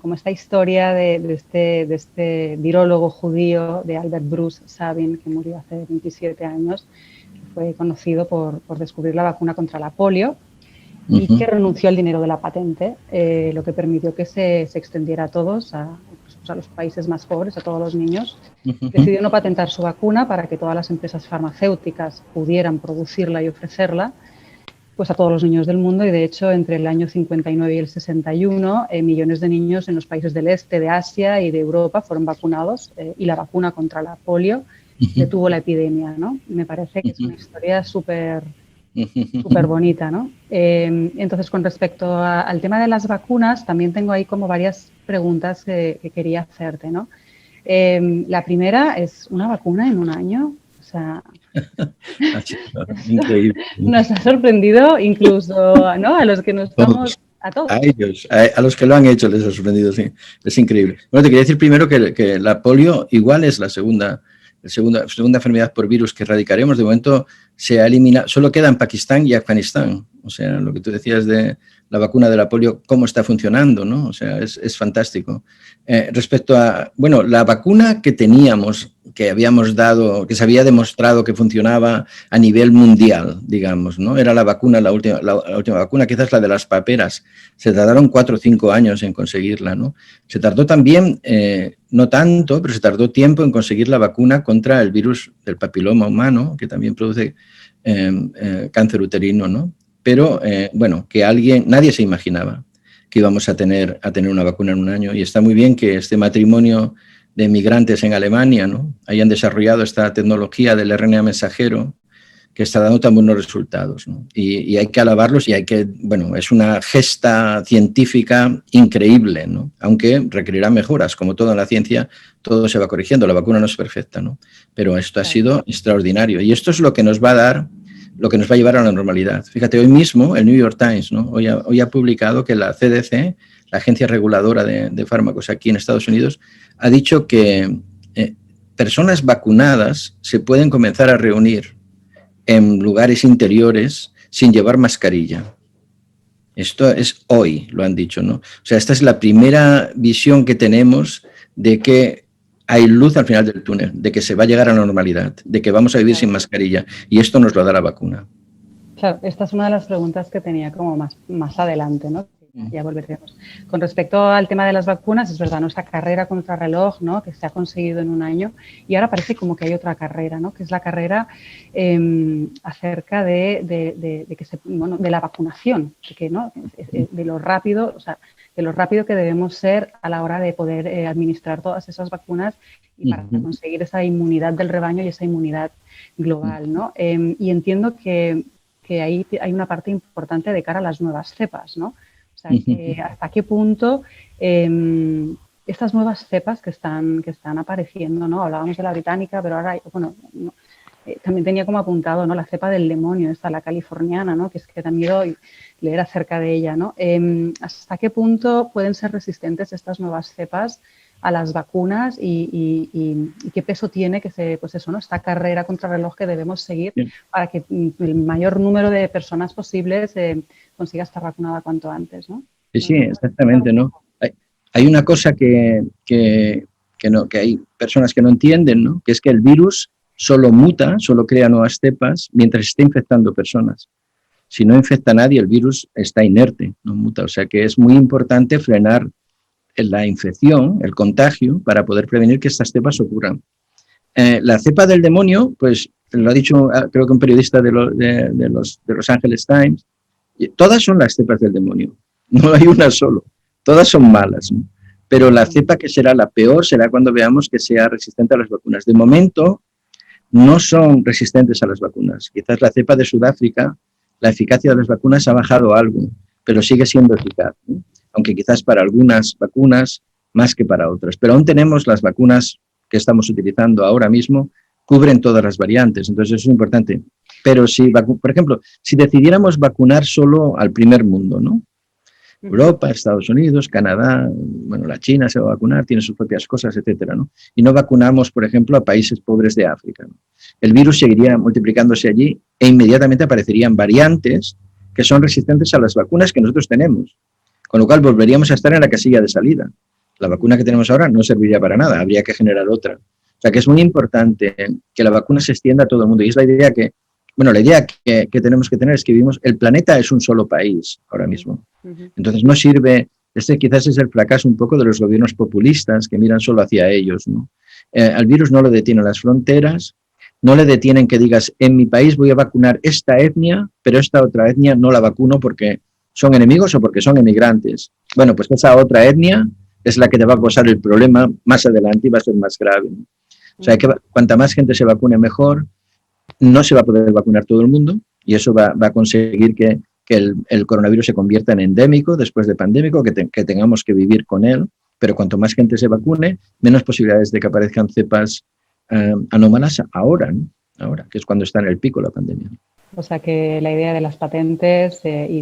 como esta historia de este virólogo judío, de Albert Bruce Sabin, que murió hace 27 años, que fue conocido por descubrir la vacuna contra la polio y que renunció al dinero de la patente, lo que permitió que se extendiera a todos, a los países más pobres, a todos los niños. Decidió no patentar su vacuna para que todas las empresas farmacéuticas pudieran producirla y ofrecerla pues a todos los niños del mundo, y de hecho entre el año 59 y el 61 millones de niños en los países del este, de Asia y de Europa fueron vacunados y la vacuna contra la polio detuvo la epidemia, ¿no? Me parece que es una historia súper bonita, ¿no? Entonces, con respecto al tema de las vacunas, también tengo ahí como varias preguntas que quería hacerte, ¿no? La primera es, ¿una vacuna en un año? O sea, increíble. Nos ha sorprendido incluso, ¿no? A los que no estamos... A todos. A ellos, a los que lo han hecho les ha sorprendido, sí. Es increíble. Bueno, te quería decir primero que la polio igual es la segunda enfermedad por virus que erradicaremos. De momento se ha eliminado, solo queda en Pakistán y Afganistán. O sea, lo que tú decías de la vacuna de la polio, cómo está funcionando, ¿no? O sea, es fantástico. Respecto a, bueno, la vacuna que teníamos, que habíamos dado, que se había demostrado que funcionaba a nivel mundial, digamos, ¿no? Era la vacuna, la última vacuna, quizás la de las paperas. Se tardaron 4 o 5 años en conseguirla, ¿no? Se tardó también, no tanto, pero se tardó tiempo en conseguir la vacuna contra el virus del papiloma humano, que también produce cáncer uterino, ¿no? Pero, bueno, que nadie se imaginaba que íbamos a tener una vacuna en un año, y está muy bien que este matrimonio de migrantes en Alemania, ¿no?, hayan desarrollado esta tecnología del RNA mensajero que está dando tan buenos resultados, ¿no? Y hay que alabarlos, y bueno, es una gesta científica increíble, ¿no? Aunque requerirá mejoras, como todo en la ciencia, todo se va corrigiendo, la vacuna no es perfecta, ¿no? Pero esto ha sido extraordinario, y esto es lo que nos va a dar, lo que nos va a llevar a la normalidad. Fíjate, hoy mismo el New York Times, ¿no?, hoy ha publicado que la CDC, la agencia reguladora de fármacos aquí en Estados Unidos, ha dicho que personas vacunadas se pueden comenzar a reunir en lugares interiores sin llevar mascarilla. Esto es hoy, lo han dicho, ¿no? O sea, esta es la primera visión que tenemos de que hay luz al final del túnel, de que se va a llegar a la normalidad, de que vamos a vivir sin mascarilla, y esto nos lo da la vacuna. Claro, esta es una de las preguntas que tenía como más adelante, ¿no? Ya volveremos. Con respecto al tema de las vacunas, es verdad, nuestra carrera contra reloj, ¿no?, que se ha conseguido en un año, y ahora parece como que hay otra carrera, ¿no?, que es la carrera acerca de la vacunación, de lo rápido, o sea, de lo rápido que debemos ser a la hora de poder administrar todas esas vacunas y para conseguir esa inmunidad del rebaño y esa inmunidad global, ¿no? Y entiendo que ahí hay una parte importante de cara a las nuevas cepas, ¿no? O sea, hasta qué punto estas nuevas cepas que están apareciendo, ¿no? Hablábamos de la británica, pero ahora, bueno, también tenía como apuntado, ¿no?, la cepa del demonio, la californiana, ¿no?, que es que da miedo leer acerca de ella, ¿no? ¿Hasta qué punto pueden ser resistentes estas nuevas cepas a las vacunas y qué peso tiene esta carrera contra reloj que debemos seguir para que el mayor número de personas posibles consiga estar vacunada cuanto antes, ¿no? Sí, exactamente, ¿no? Hay una cosa que hay personas que no entienden, ¿no?, que es que el virus solo muta, solo crea nuevas cepas mientras está infectando personas. Si no infecta a nadie, el virus está inerte, no muta. O sea que es muy importante frenar la infección, el contagio, para poder prevenir que estas cepas ocurran. La cepa del demonio, pues lo ha dicho creo que un periodista de Los Angeles Times, todas son las cepas del demonio, no hay una solo, todas son malas, ¿no? Pero la cepa que será la peor será cuando veamos que sea resistente a las vacunas. De momento no son resistentes a las vacunas. Quizás la cepa de Sudáfrica, la eficacia de las vacunas ha bajado algo, pero sigue siendo eficaz, ¿no? Aunque quizás para algunas vacunas más que para otras. Pero aún tenemos las vacunas que estamos utilizando ahora mismo, cubren todas las variantes, entonces eso es importante. Pero si, por ejemplo, si decidiéramos vacunar solo al primer mundo, ¿no? Europa, Estados Unidos, Canadá, bueno, la China se va a vacunar, tiene sus propias cosas, etcétera, ¿no? Y no vacunamos, por ejemplo, a países pobres de África, ¿no? El virus seguiría multiplicándose allí e inmediatamente aparecerían variantes que son resistentes a las vacunas que nosotros tenemos. Con lo cual volveríamos a estar en la casilla de salida. La vacuna que tenemos ahora no serviría para nada, habría que generar otra. O sea que es muy importante que la vacuna se extienda a todo el mundo. Y es la idea que tenemos que tener es que vivimos, el planeta es un solo país ahora mismo. Entonces no sirve, quizás es el fracaso un poco de los gobiernos populistas que miran solo hacia ellos, ¿no? Al virus no lo detienen las fronteras, no le detienen que digas, en mi país voy a vacunar esta etnia, pero esta otra etnia no la vacuno porque son enemigos o porque son emigrantes. Bueno, pues esa otra etnia es la que te va a causar el problema más adelante y va a ser más grave, ¿no? O sea, que cuanta más gente se vacune mejor. No se va a poder vacunar todo el mundo y eso va a conseguir que el coronavirus se convierta en endémico después de pandémico, que tengamos que vivir con él, pero cuanto más gente se vacune, menos posibilidades de que aparezcan cepas anómalas ahora, ¿no? Ahora, que es cuando está en el pico la pandemia. O sea que la idea de las patentes y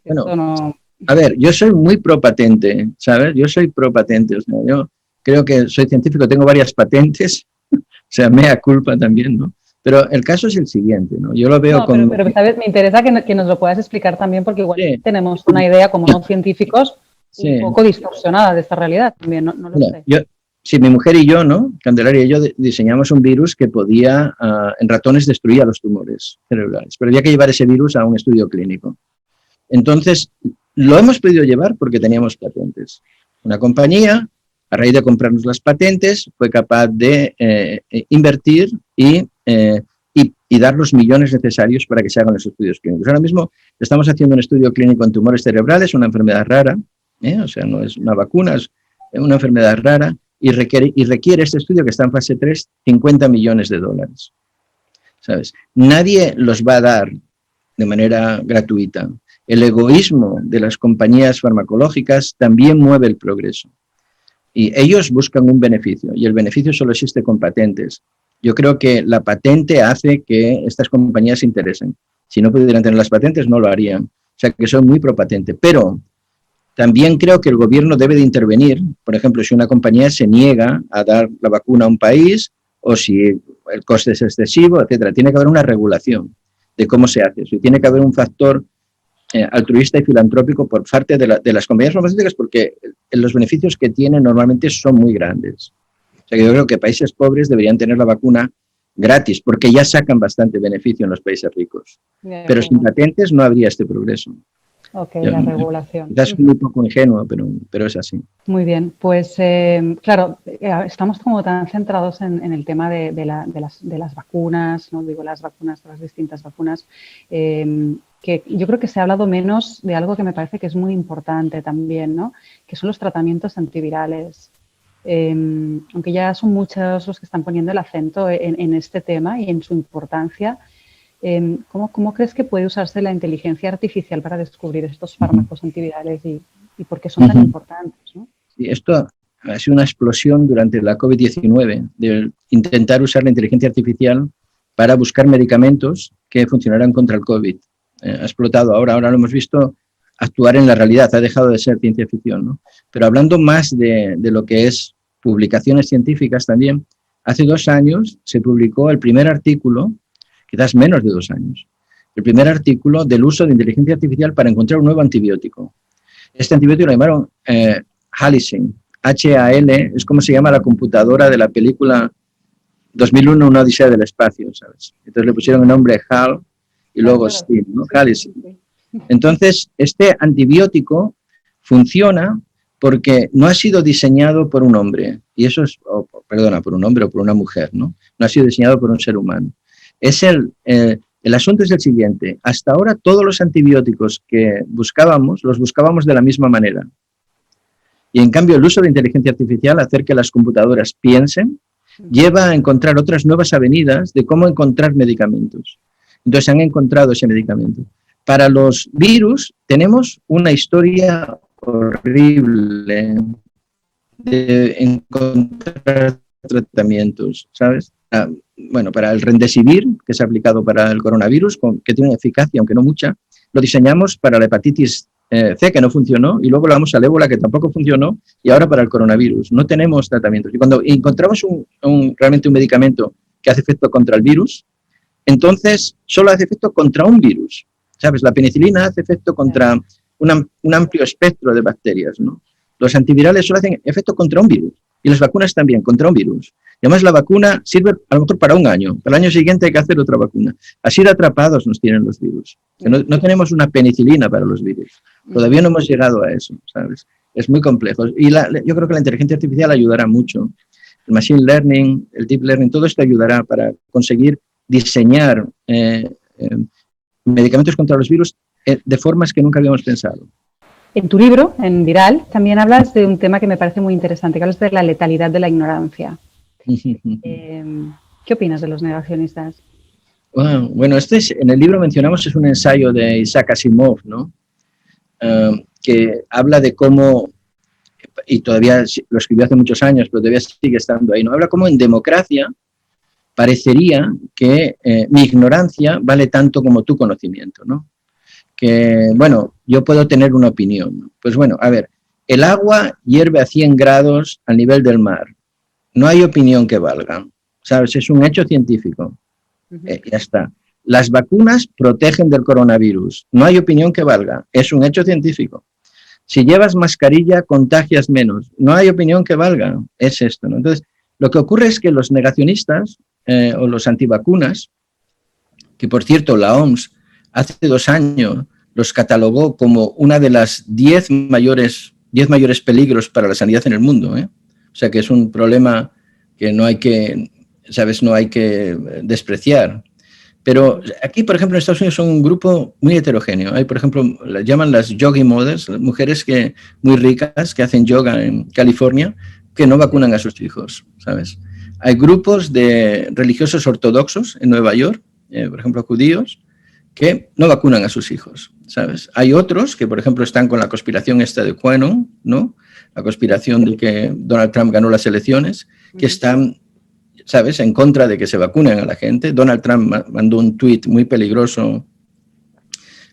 bueno, no... A ver, yo soy muy pro patente, ¿sabes? Yo soy pro patente, o sea, yo creo que soy científico, tengo varias patentes, o sea, mea culpa también, ¿no? Pero el caso es el siguiente, ¿no? Yo lo veo no, pero ¿sabes? Me interesa que nos lo puedas explicar también, porque igual tenemos una idea como no científicos un poco distorsionada de esta realidad también, no lo sé. Sí, mi mujer y yo, ¿no? Candelaria y yo diseñamos un virus que podía, en ratones, destruía los tumores cerebrales, pero había que llevar ese virus a un estudio clínico. Entonces, lo hemos podido llevar porque teníamos patentes. Una compañía, a raíz de comprarnos las patentes, fue capaz de invertir y dar los millones necesarios para que se hagan los estudios clínicos. Ahora mismo estamos haciendo un estudio clínico en tumores cerebrales, una enfermedad rara, o sea, no es una vacuna, es una enfermedad rara, y requiere este estudio, que está en fase 3, 50 millones de dólares. ¿Sabes? Nadie los va a dar de manera gratuita. El egoísmo de las compañías farmacológicas también mueve el progreso. Y ellos buscan un beneficio, y el beneficio solo existe con patentes. Yo creo que la patente hace que estas compañías se interesen. Si no pudieran tener las patentes, no lo harían. O sea, que son muy pro patente. Pero también creo que el gobierno debe de intervenir. Por ejemplo, si una compañía se niega a dar la vacuna a un país, o si el coste es excesivo, etcétera. Tiene que haber una regulación de cómo se hace eso. Y tiene que haber un factor altruista y filantrópico por parte de las compañías farmacéuticas, porque los beneficios que tienen normalmente son muy grandes. O sea, que yo creo que países pobres deberían tener la vacuna gratis, porque ya sacan bastante beneficio en los países ricos. Pero sin patentes no habría este progreso. Ok, la regulación. Es muy poco ingenuo, pero es así. Muy bien, pues claro, estamos como tan centrados en el tema de las vacunas, no digo las distintas vacunas, que yo creo que se ha hablado menos de algo que me parece que es muy importante también, ¿no? Que son los tratamientos antivirales. Aunque ya son muchos los que están poniendo el acento en este tema y en su importancia. ¿Cómo crees que puede usarse la inteligencia artificial para descubrir estos fármacos antivirales y por qué son tan importantes, ¿no? Sí, esto ha sido una explosión durante la COVID-19, de intentar usar la inteligencia artificial para buscar medicamentos que funcionaran contra el COVID. Ha explotado ahora lo hemos visto actuar en la realidad, ha dejado de ser ciencia ficción, ¿no? Pero hablando más de lo que es publicaciones científicas también, hace 2 años se publicó el primer artículo, quizás menos de 2 años, el primer artículo del uso de inteligencia artificial para encontrar un nuevo antibiótico. Este antibiótico lo llamaron Halicin, H-A-L, es como se llama la computadora de la película 2001, una odisea del espacio, ¿sabes? Entonces le pusieron el nombre HAL y luego Sin, ¿no? Halicin. Entonces, este antibiótico funciona porque no ha sido diseñado por un hombre, y eso es, por un hombre o por una mujer, ¿no? No ha sido diseñado por un ser humano. El asunto es el siguiente. Hasta ahora todos los antibióticos que buscábamos, los buscábamos de la misma manera. Y en cambio el uso de inteligencia artificial, hacer que las computadoras piensen, lleva a encontrar otras nuevas avenidas de cómo encontrar medicamentos. Entonces han encontrado ese medicamento. Para los virus tenemos una historia horrible de encontrar tratamientos, ¿sabes? Bueno, para el Remdesivir, que se ha aplicado para el coronavirus, que tiene eficacia, aunque no mucha, lo diseñamos para la hepatitis C, que no funcionó, y luego lo damos al ébola, que tampoco funcionó, y ahora para el coronavirus. No tenemos tratamientos. Y cuando encontramos realmente un medicamento que hace efecto contra el virus, entonces solo hace efecto contra un virus. ¿Sabes? La penicilina hace efecto contra un amplio espectro de bacterias, ¿no? Los antivirales solo hacen efecto contra un virus. Y las vacunas también, contra un virus. Y además la vacuna sirve a lo mejor para un año. Para el año siguiente hay que hacer otra vacuna. Así de atrapados nos tienen los virus. No tenemos una penicilina para los virus. Todavía no hemos llegado a eso, ¿sabes? Es muy complejo. Y yo creo que la inteligencia artificial ayudará mucho. El machine learning, el deep learning, todo esto ayudará para conseguir diseñar medicamentos contra los virus de formas que nunca habíamos pensado. En tu libro, en Viral, también hablas de un tema que me parece muy interesante, que hablas de la letalidad de la ignorancia. ¿Qué opinas de los negacionistas? Bueno, en el libro mencionamos, es un ensayo de Isaac Asimov, ¿no? Que habla de cómo, y todavía lo escribió hace muchos años, pero todavía sigue estando ahí, ¿no? Habla cómo en democracia parecería que mi ignorancia vale tanto como tu conocimiento, ¿no? Que, bueno, yo puedo tener una opinión. Pues bueno, a ver, el agua hierve a 100 grados al nivel del mar. No hay opinión que valga, ¿sabes? Es un hecho científico. Ya está. Las vacunas protegen del coronavirus. No hay opinión que valga. Es un hecho científico. Si llevas mascarilla, contagias menos. No hay opinión que valga. Es esto, ¿no? Entonces, lo que ocurre es que los negacionistas o los antivacunas, que por cierto la OMS hace 2 años los catalogó como una de las 10 mayores peligros para la sanidad en el mundo, ¿eh? O sea que es un problema que no hay que, ¿sabes?, no hay que despreciar. Pero aquí, por ejemplo, en Estados Unidos son un grupo muy heterogéneo. Hay, por ejemplo, las llaman las yogi mothers, mujeres muy ricas que hacen yoga en California, que no vacunan a sus hijos, ¿sabes? Hay grupos de religiosos ortodoxos en Nueva York, por ejemplo, judíos, que no vacunan a sus hijos, ¿sabes? Hay otros que, por ejemplo, están con la conspiración esta de QAnon, ¿no? La conspiración de que Donald Trump ganó las elecciones, que están, ¿sabes?, en contra de que se vacunen a la gente. Donald Trump mandó un tuit muy peligroso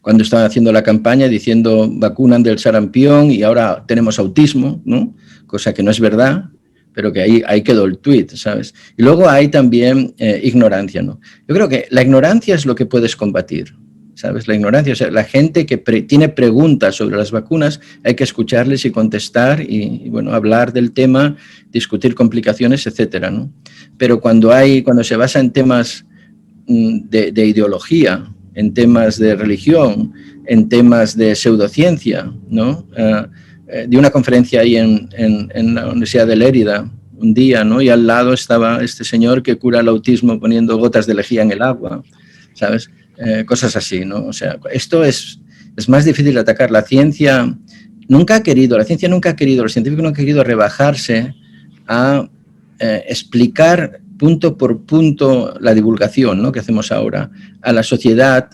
cuando estaba haciendo la campaña diciendo vacunan del sarampión y ahora tenemos autismo, ¿no? Cosa que no es verdad, pero que ahí quedó el tuit, ¿sabes? Y luego hay también ignorancia, ¿no? Yo creo que la ignorancia es lo que puedes combatir, ¿sabes? La ignorancia, o sea, la gente que tiene preguntas sobre las vacunas, hay que escucharles y contestar y bueno, hablar del tema, discutir complicaciones, etcétera, ¿no? Pero cuando se basa en temas de ideología, en temas de religión, en temas de pseudociencia, ¿no? De una conferencia ahí en la Universidad de Lérida un día, ¿no? Y al lado estaba este señor que cura el autismo poniendo gotas de lejía en el agua, ¿sabes? Cosas así, ¿no? O sea, esto es más difícil de atacar. La ciencia nunca ha querido, los científicos no han querido rebajarse a explicar punto por punto la divulgación, ¿no?, que hacemos ahora a la sociedad.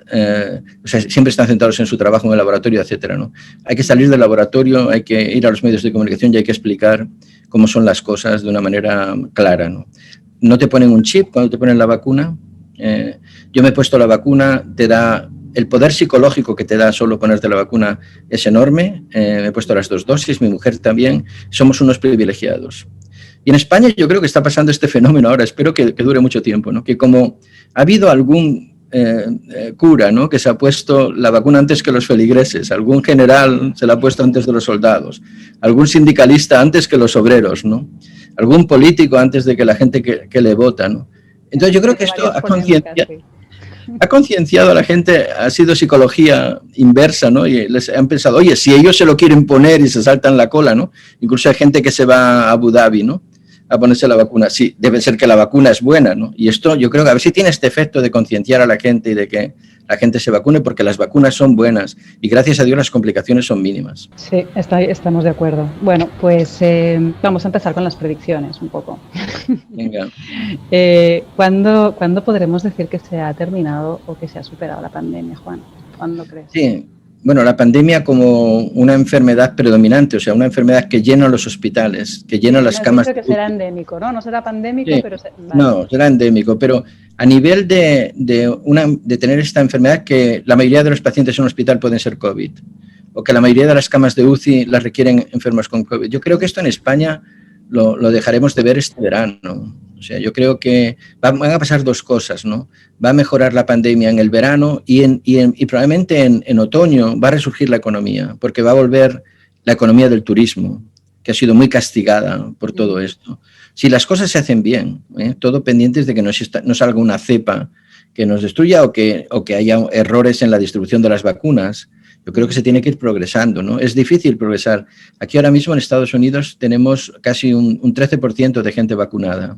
O sea, siempre están centrados en su trabajo en el laboratorio, etcétera, ¿no? Hay que salir del laboratorio, hay que ir a los medios de comunicación y hay que explicar cómo son las cosas de una manera clara, ¿no? No te ponen un chip cuando te ponen la vacuna. Yo me he puesto la vacuna, te da el poder psicológico que te da solo ponerte la vacuna es enorme. Me he puesto las 2 dosis, mi mujer también. Somos unos privilegiados. Y en España yo creo que está pasando este fenómeno ahora, espero que dure mucho tiempo, ¿no? Que como ha habido algún cura, ¿no?, que se ha puesto la vacuna antes que los feligreses, algún general se la ha puesto antes de los soldados, algún sindicalista antes que los obreros, ¿no?, algún político antes de que la gente que le vota, ¿no? Entonces yo creo que esto ha concienciado a la gente, ha sido psicología inversa, ¿no? Y les han pensado, oye, si ellos se lo quieren poner y se saltan la cola, ¿no? Incluso hay gente que se va a Abu Dhabi, ¿no?, a ponerse la vacuna. Sí, debe ser que la vacuna es buena, ¿no? Y esto yo creo que a ver si tiene este efecto de concienciar a la gente y de que la gente se vacune, porque las vacunas son buenas y gracias a Dios las complicaciones son mínimas. Sí, estamos de acuerdo. Bueno, pues vamos a empezar con las predicciones un poco. Venga. ¿Cuándo podremos decir que se ha terminado o que se ha superado la pandemia, Juan? ¿Cuándo crees? Sí. Bueno, la pandemia como una enfermedad predominante, o sea, una enfermedad que llena los hospitales, que llena las camas. Que será endémico, ¿no? No será pandémico, sí, pero... Vale. No, será endémico, pero a nivel de tener esta enfermedad, que la mayoría de los pacientes en un hospital pueden ser COVID, o que la mayoría de las camas de UCI las requieren enfermos con COVID. Yo creo que esto en España lo dejaremos de ver este verano. O sea, yo creo que van a pasar 2 cosas, ¿no? Va a mejorar la pandemia en el verano y probablemente en otoño va a resurgir la economía, porque va a volver la economía del turismo, que ha sido muy castigada por todo esto. Si las cosas se hacen bien, todo pendientes de que no salga una cepa que nos destruya o que haya errores en la distribución de las vacunas, yo creo que se tiene que ir progresando, ¿no? Es difícil progresar. Aquí ahora mismo en Estados Unidos tenemos casi un 13% de gente vacunada.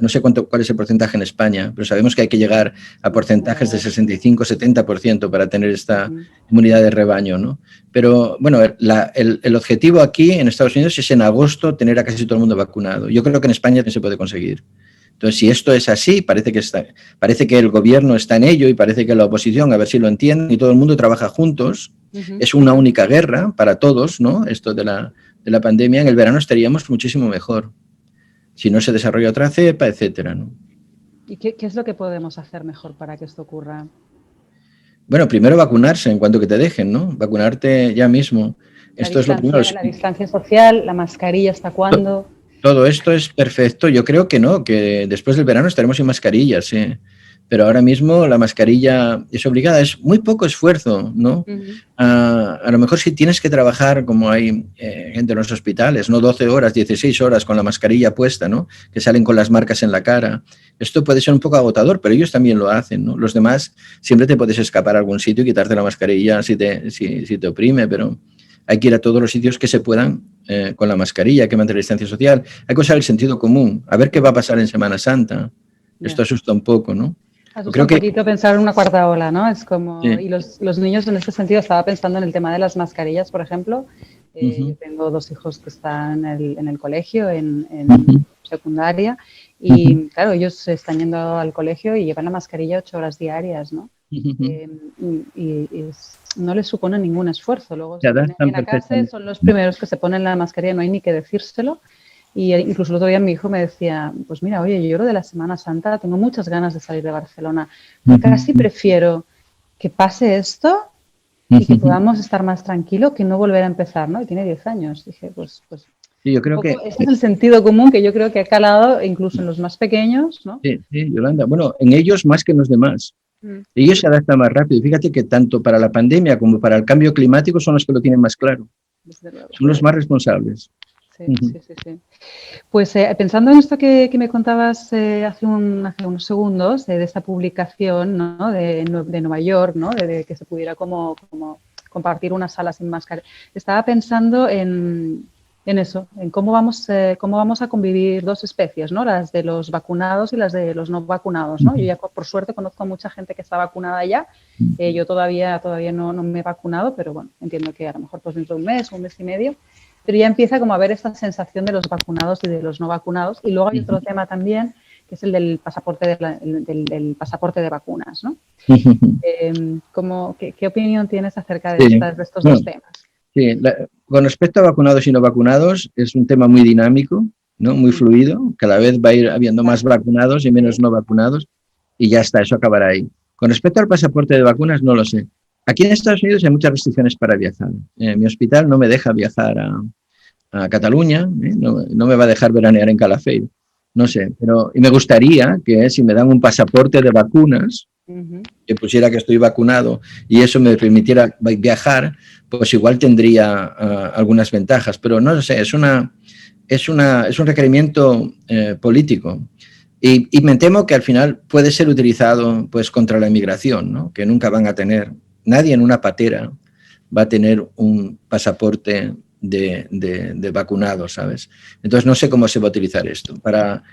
No sé cuál es el porcentaje en España, pero sabemos que hay que llegar a porcentajes de 65-70% para tener esta inmunidad de rebaño, ¿no? Pero, bueno, el objetivo aquí en Estados Unidos es en agosto tener a casi todo el mundo vacunado. Yo creo que en España también se puede conseguir. Entonces, si esto es así, parece que el gobierno está en ello y parece que la oposición, a ver si lo entienden, y todo el mundo trabaja juntos. Es una única guerra para todos, ¿no? Esto de la pandemia. En el verano estaríamos muchísimo mejor. Si no se desarrolla otra cepa, etcétera, ¿no? ¿Y qué es lo que podemos hacer mejor para que esto ocurra? Bueno, primero vacunarse en cuanto que te dejen, ¿no? Vacunarte ya mismo. Esto es lo primero. La distancia social, la mascarilla, ¿hasta cuándo? Todo esto es perfecto. Yo creo que no, que después del verano estaremos sin mascarillas, ¿sí? pero ahora mismo la mascarilla es obligada, es muy poco esfuerzo, ¿no? A lo mejor si tienes que trabajar como hay gente en los hospitales, ¿no? 12 horas, 16 horas con la mascarilla puesta, ¿no? Que salen con las marcas en la cara. Esto puede ser un poco agotador, pero ellos también lo hacen, ¿no? Los demás siempre te puedes escapar a algún sitio y quitarte la mascarilla si te oprime, pero hay que ir a todos los sitios que se puedan con la mascarilla, hay que mantener distancia social, hay que usar el sentido común, a ver qué va a pasar en Semana Santa. Esto asusta un poco, ¿no? Asusta un poquito pensar en una cuarta ola, ¿no? Es como, sí. Y los niños en este sentido, estaba pensando en el tema de las mascarillas, por ejemplo. Yo tengo 2 hijos que están en el colegio, en secundaria, y claro, ellos están yendo al colegio y llevan la mascarilla 8 horas diarias, ¿no? No les supone ningún esfuerzo. Luego se vienen a casa, son los primeros que se ponen la mascarilla, no hay ni que decírselo. Y incluso el otro día mi hijo me decía, pues mira, oye, yo lo de la Semana Santa tengo muchas ganas de salir de Barcelona. Casi prefiero que pase esto y que podamos estar más tranquilos que no volver a empezar, ¿no? Y tiene 10 años. Dije, pues sí, yo creo que este es el sentido común que yo creo que ha calado incluso en los más pequeños, ¿no? Sí, Yolanda. Bueno, en ellos más que en los demás. Ellos se adaptan más rápido. Fíjate que tanto para la pandemia como para el cambio climático son los que lo tienen más claro. Son los más responsables. Sí. Pues pensando en esto que me contabas hace unos segundos, de esta publicación, ¿no? de Nueva York, ¿no? De que se pudiera como compartir una sala sin máscara, estaba pensando en eso, en cómo vamos a convivir 2 especies, ¿no? Las de los vacunados y las de los no vacunados, ¿no? Yo ya por suerte conozco a mucha gente que está vacunada ya. Yo todavía no me he vacunado, pero bueno, entiendo que a lo mejor pues dentro de un mes y medio. Pero ya empieza como a haber esta sensación de los vacunados y de los no vacunados. Y luego hay otro tema también, que es el del pasaporte del pasaporte de vacunas, ¿no? ¿Qué opinión tienes acerca de estos 2 temas? Sí, con respecto a vacunados y no vacunados, es un tema muy dinámico, ¿no? Muy fluido. Cada vez va a ir habiendo más vacunados y menos no vacunados. Y ya está, eso acabará ahí. Con respecto al pasaporte de vacunas, no lo sé. Aquí en Estados Unidos hay muchas restricciones para viajar. Mi hospital no me deja viajar a Cataluña, no me va a dejar veranear en Calafell, no sé, y me gustaría que si me dan un pasaporte de vacunas, que pusiera que estoy vacunado y eso me permitiera viajar, pues igual tendría algunas ventajas, pero no lo sé, es un requerimiento político. Y me temo que al final puede ser utilizado pues contra la inmigración, ¿no? Que nunca van a tener, nadie en una patera va a tener un pasaporte de vacunados, ¿sabes? Entonces no sé cómo se va a utilizar esto. Para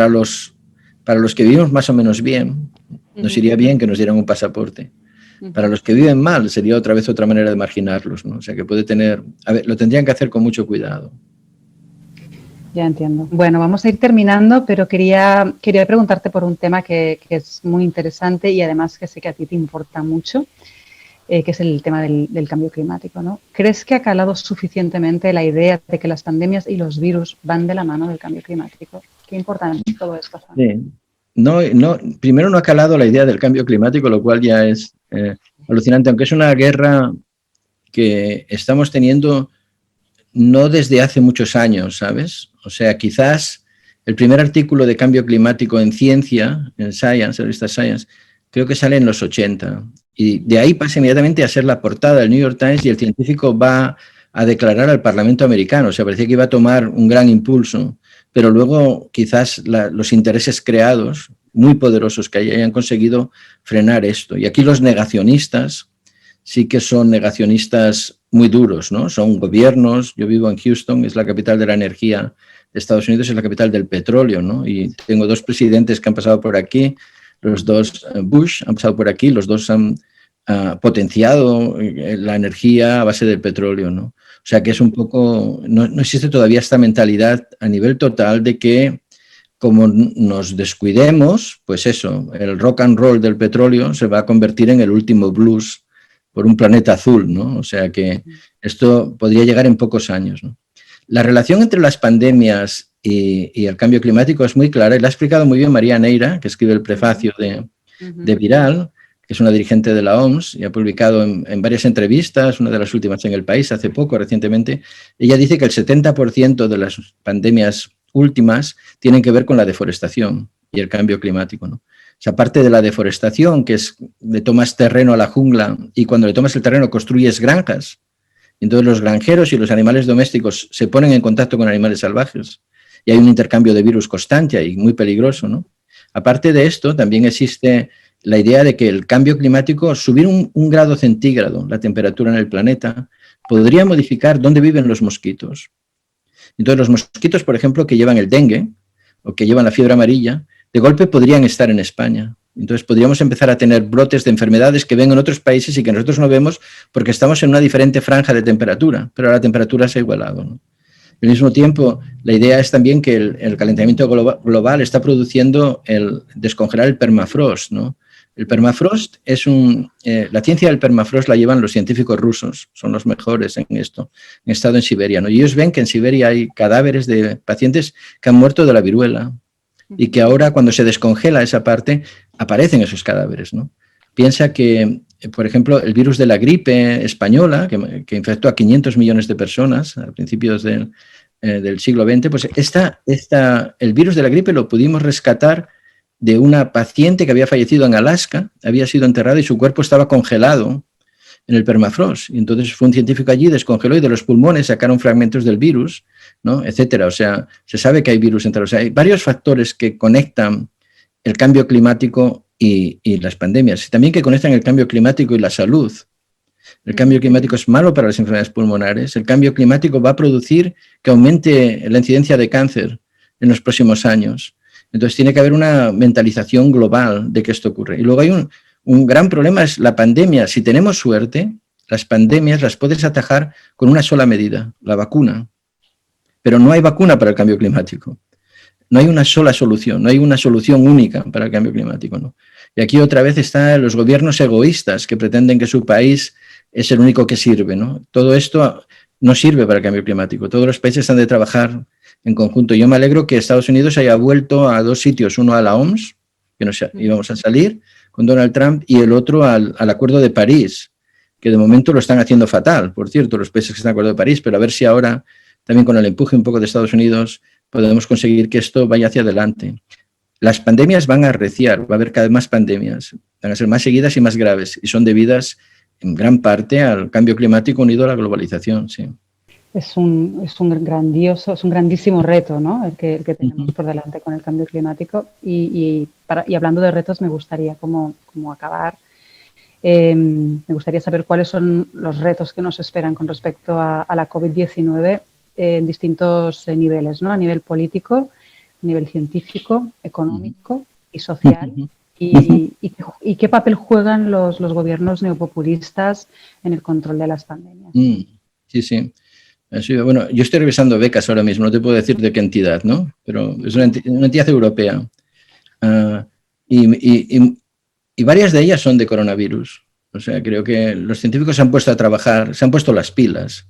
los que vivimos más o menos bien, nos iría bien que nos dieran un pasaporte. Para los que viven mal sería otra manera de marginarlos, ¿no? O sea que lo tendrían que hacer con mucho cuidado. Ya entiendo. Bueno, vamos a ir terminando, pero quería preguntarte por un tema que es muy interesante y además que sé que a ti te importa mucho, que es el tema del cambio climático, ¿no? ¿Crees que ha calado suficientemente la idea de que las pandemias y los virus van de la mano del cambio climático? ¿Qué importante es todo esto? Sí. Primero no ha calado la idea del cambio climático, lo cual ya es alucinante, aunque es una guerra que estamos teniendo no desde hace muchos años, ¿sabes? O sea, quizás el primer artículo de cambio climático en ciencia, en Science, en revista Science, creo que sale en los 80. Y de ahí pasa inmediatamente a ser la portada del New York Times y el científico va a declarar al Parlamento americano. O sea, parecía que iba a tomar un gran impulso, pero luego quizás los intereses creados, muy poderosos que hayan conseguido frenar esto. Y aquí los negacionistas sí que son negacionistas muy duros, ¿no? Son gobiernos. Yo vivo en Houston, es la capital de la energía de Estados Unidos, es la capital del petróleo, ¿no? Y tengo 2 presidentes que han pasado por aquí, los 2 Bush han pasado por aquí, los 2 han potenciado la energía a base del petróleo, ¿no? O sea que es un poco, no existe todavía esta mentalidad a nivel total de que como nos descuidemos, pues eso, el rock and roll del petróleo se va a convertir en el último blues por un planeta azul, ¿no? O sea que esto podría llegar en pocos años, ¿no? La relación entre las pandemias y el cambio climático es muy clara y la ha explicado muy bien María Neira, que escribe el prefacio de Viral, que es una dirigente de la OMS y ha publicado en varias entrevistas, una de las últimas en El País hace poco, recientemente. Ella dice que el 70% de las pandemias últimas tienen que ver con la deforestación y el cambio climático, ¿no? sea, parte de la deforestación, que es le tomas terreno a la jungla y cuando le tomas el terreno construyes granjas. Entonces los granjeros y los animales domésticos se ponen en contacto con animales salvajes y hay un intercambio de virus constante y muy peligroso, ¿no? Aparte de esto, también existe la idea de que el cambio climático, subir un grado centígrado la temperatura en el planeta, podría modificar dónde viven los mosquitos. Entonces los mosquitos, por ejemplo, que llevan el dengue o que llevan la fiebre amarilla, de golpe podrían estar en España. Entonces podríamos empezar a tener brotes de enfermedades que ven en otros países y que nosotros no vemos porque estamos en una diferente franja de temperatura, pero la temperatura se ha igualado, ¿no? Al mismo tiempo, la idea es también que el calentamiento global está produciendo el descongelar el permafrost, ¿no? El permafrost es la ciencia del permafrost la llevan los científicos rusos, son los mejores en esto, han estado en Siberia, ¿no? Y ellos ven que en Siberia hay cadáveres de pacientes que han muerto de la viruela y que ahora cuando se descongela esa parte aparecen esos cadáveres, ¿no? Piensa que, por ejemplo, el virus de la gripe española, que infectó a 500 millones de personas a principios del siglo XX, pues el virus de la gripe lo pudimos rescatar de una paciente que había fallecido en Alaska, había sido enterrada y su cuerpo estaba congelado en el permafrost. Y entonces fue un científico allí, descongeló y de los pulmones sacaron fragmentos del virus, ¿no? Etcétera. O sea, se sabe que hay virus enterrados. O sea, hay varios factores que conectan el cambio climático y las pandemias. Y también que conectan el cambio climático y la salud. El cambio climático es malo para las enfermedades pulmonares. El cambio climático va a producir que aumente la incidencia de cáncer en los próximos años. Entonces tiene que haber una mentalización global de que esto ocurre. Y luego hay un gran problema, es la pandemia. Si tenemos suerte, las pandemias las puedes atajar con una sola medida, la vacuna. Pero no hay vacuna para el cambio climático. No hay una sola solución, no hay una solución única para el cambio climático, ¿no? Y aquí otra vez están los gobiernos egoístas que pretenden que su país es el único que sirve, ¿no? Todo esto no sirve para el cambio climático. Todos los países han de trabajar en conjunto. Yo me alegro que Estados Unidos haya vuelto a dos sitios, uno a la OMS, que nos íbamos a salir con Donald Trump, y el otro al Acuerdo de París, que de momento lo están haciendo fatal, por cierto, los países que están en el Acuerdo de París, pero a ver si ahora, también con el empuje un poco de Estados Unidos, podemos conseguir que esto vaya hacia adelante. Las pandemias van a arreciar, va a haber cada vez más pandemias, van a ser más seguidas y más graves, y son debidas en gran parte al cambio climático unido a la globalización, sí. Es un grandísimo reto, ¿no? el que tenemos por delante con el cambio climático. Y hablando de retos, me gustaría como acabar. Me gustaría saber cuáles son los retos que nos esperan con respecto a la COVID-19 en distintos niveles, ¿no? A nivel político, a nivel científico, económico y social. ¿Y qué papel juegan los gobiernos neopopulistas en el control de las pandemias? Sí, sí. Bueno, yo estoy revisando becas ahora mismo, no te puedo decir de qué entidad, ¿no? Pero es una entidad europea. Y varias de ellas son de coronavirus. O sea, creo que los científicos se han puesto a trabajar, se han puesto las pilas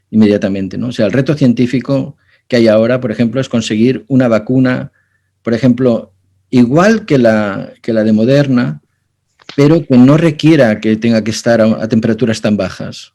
inmediatamente, ¿no? O sea, el reto científico que hay ahora, por ejemplo, es conseguir una vacuna, por ejemplo, igual que la de Moderna, pero que no requiera que tenga que estar a temperaturas tan bajas,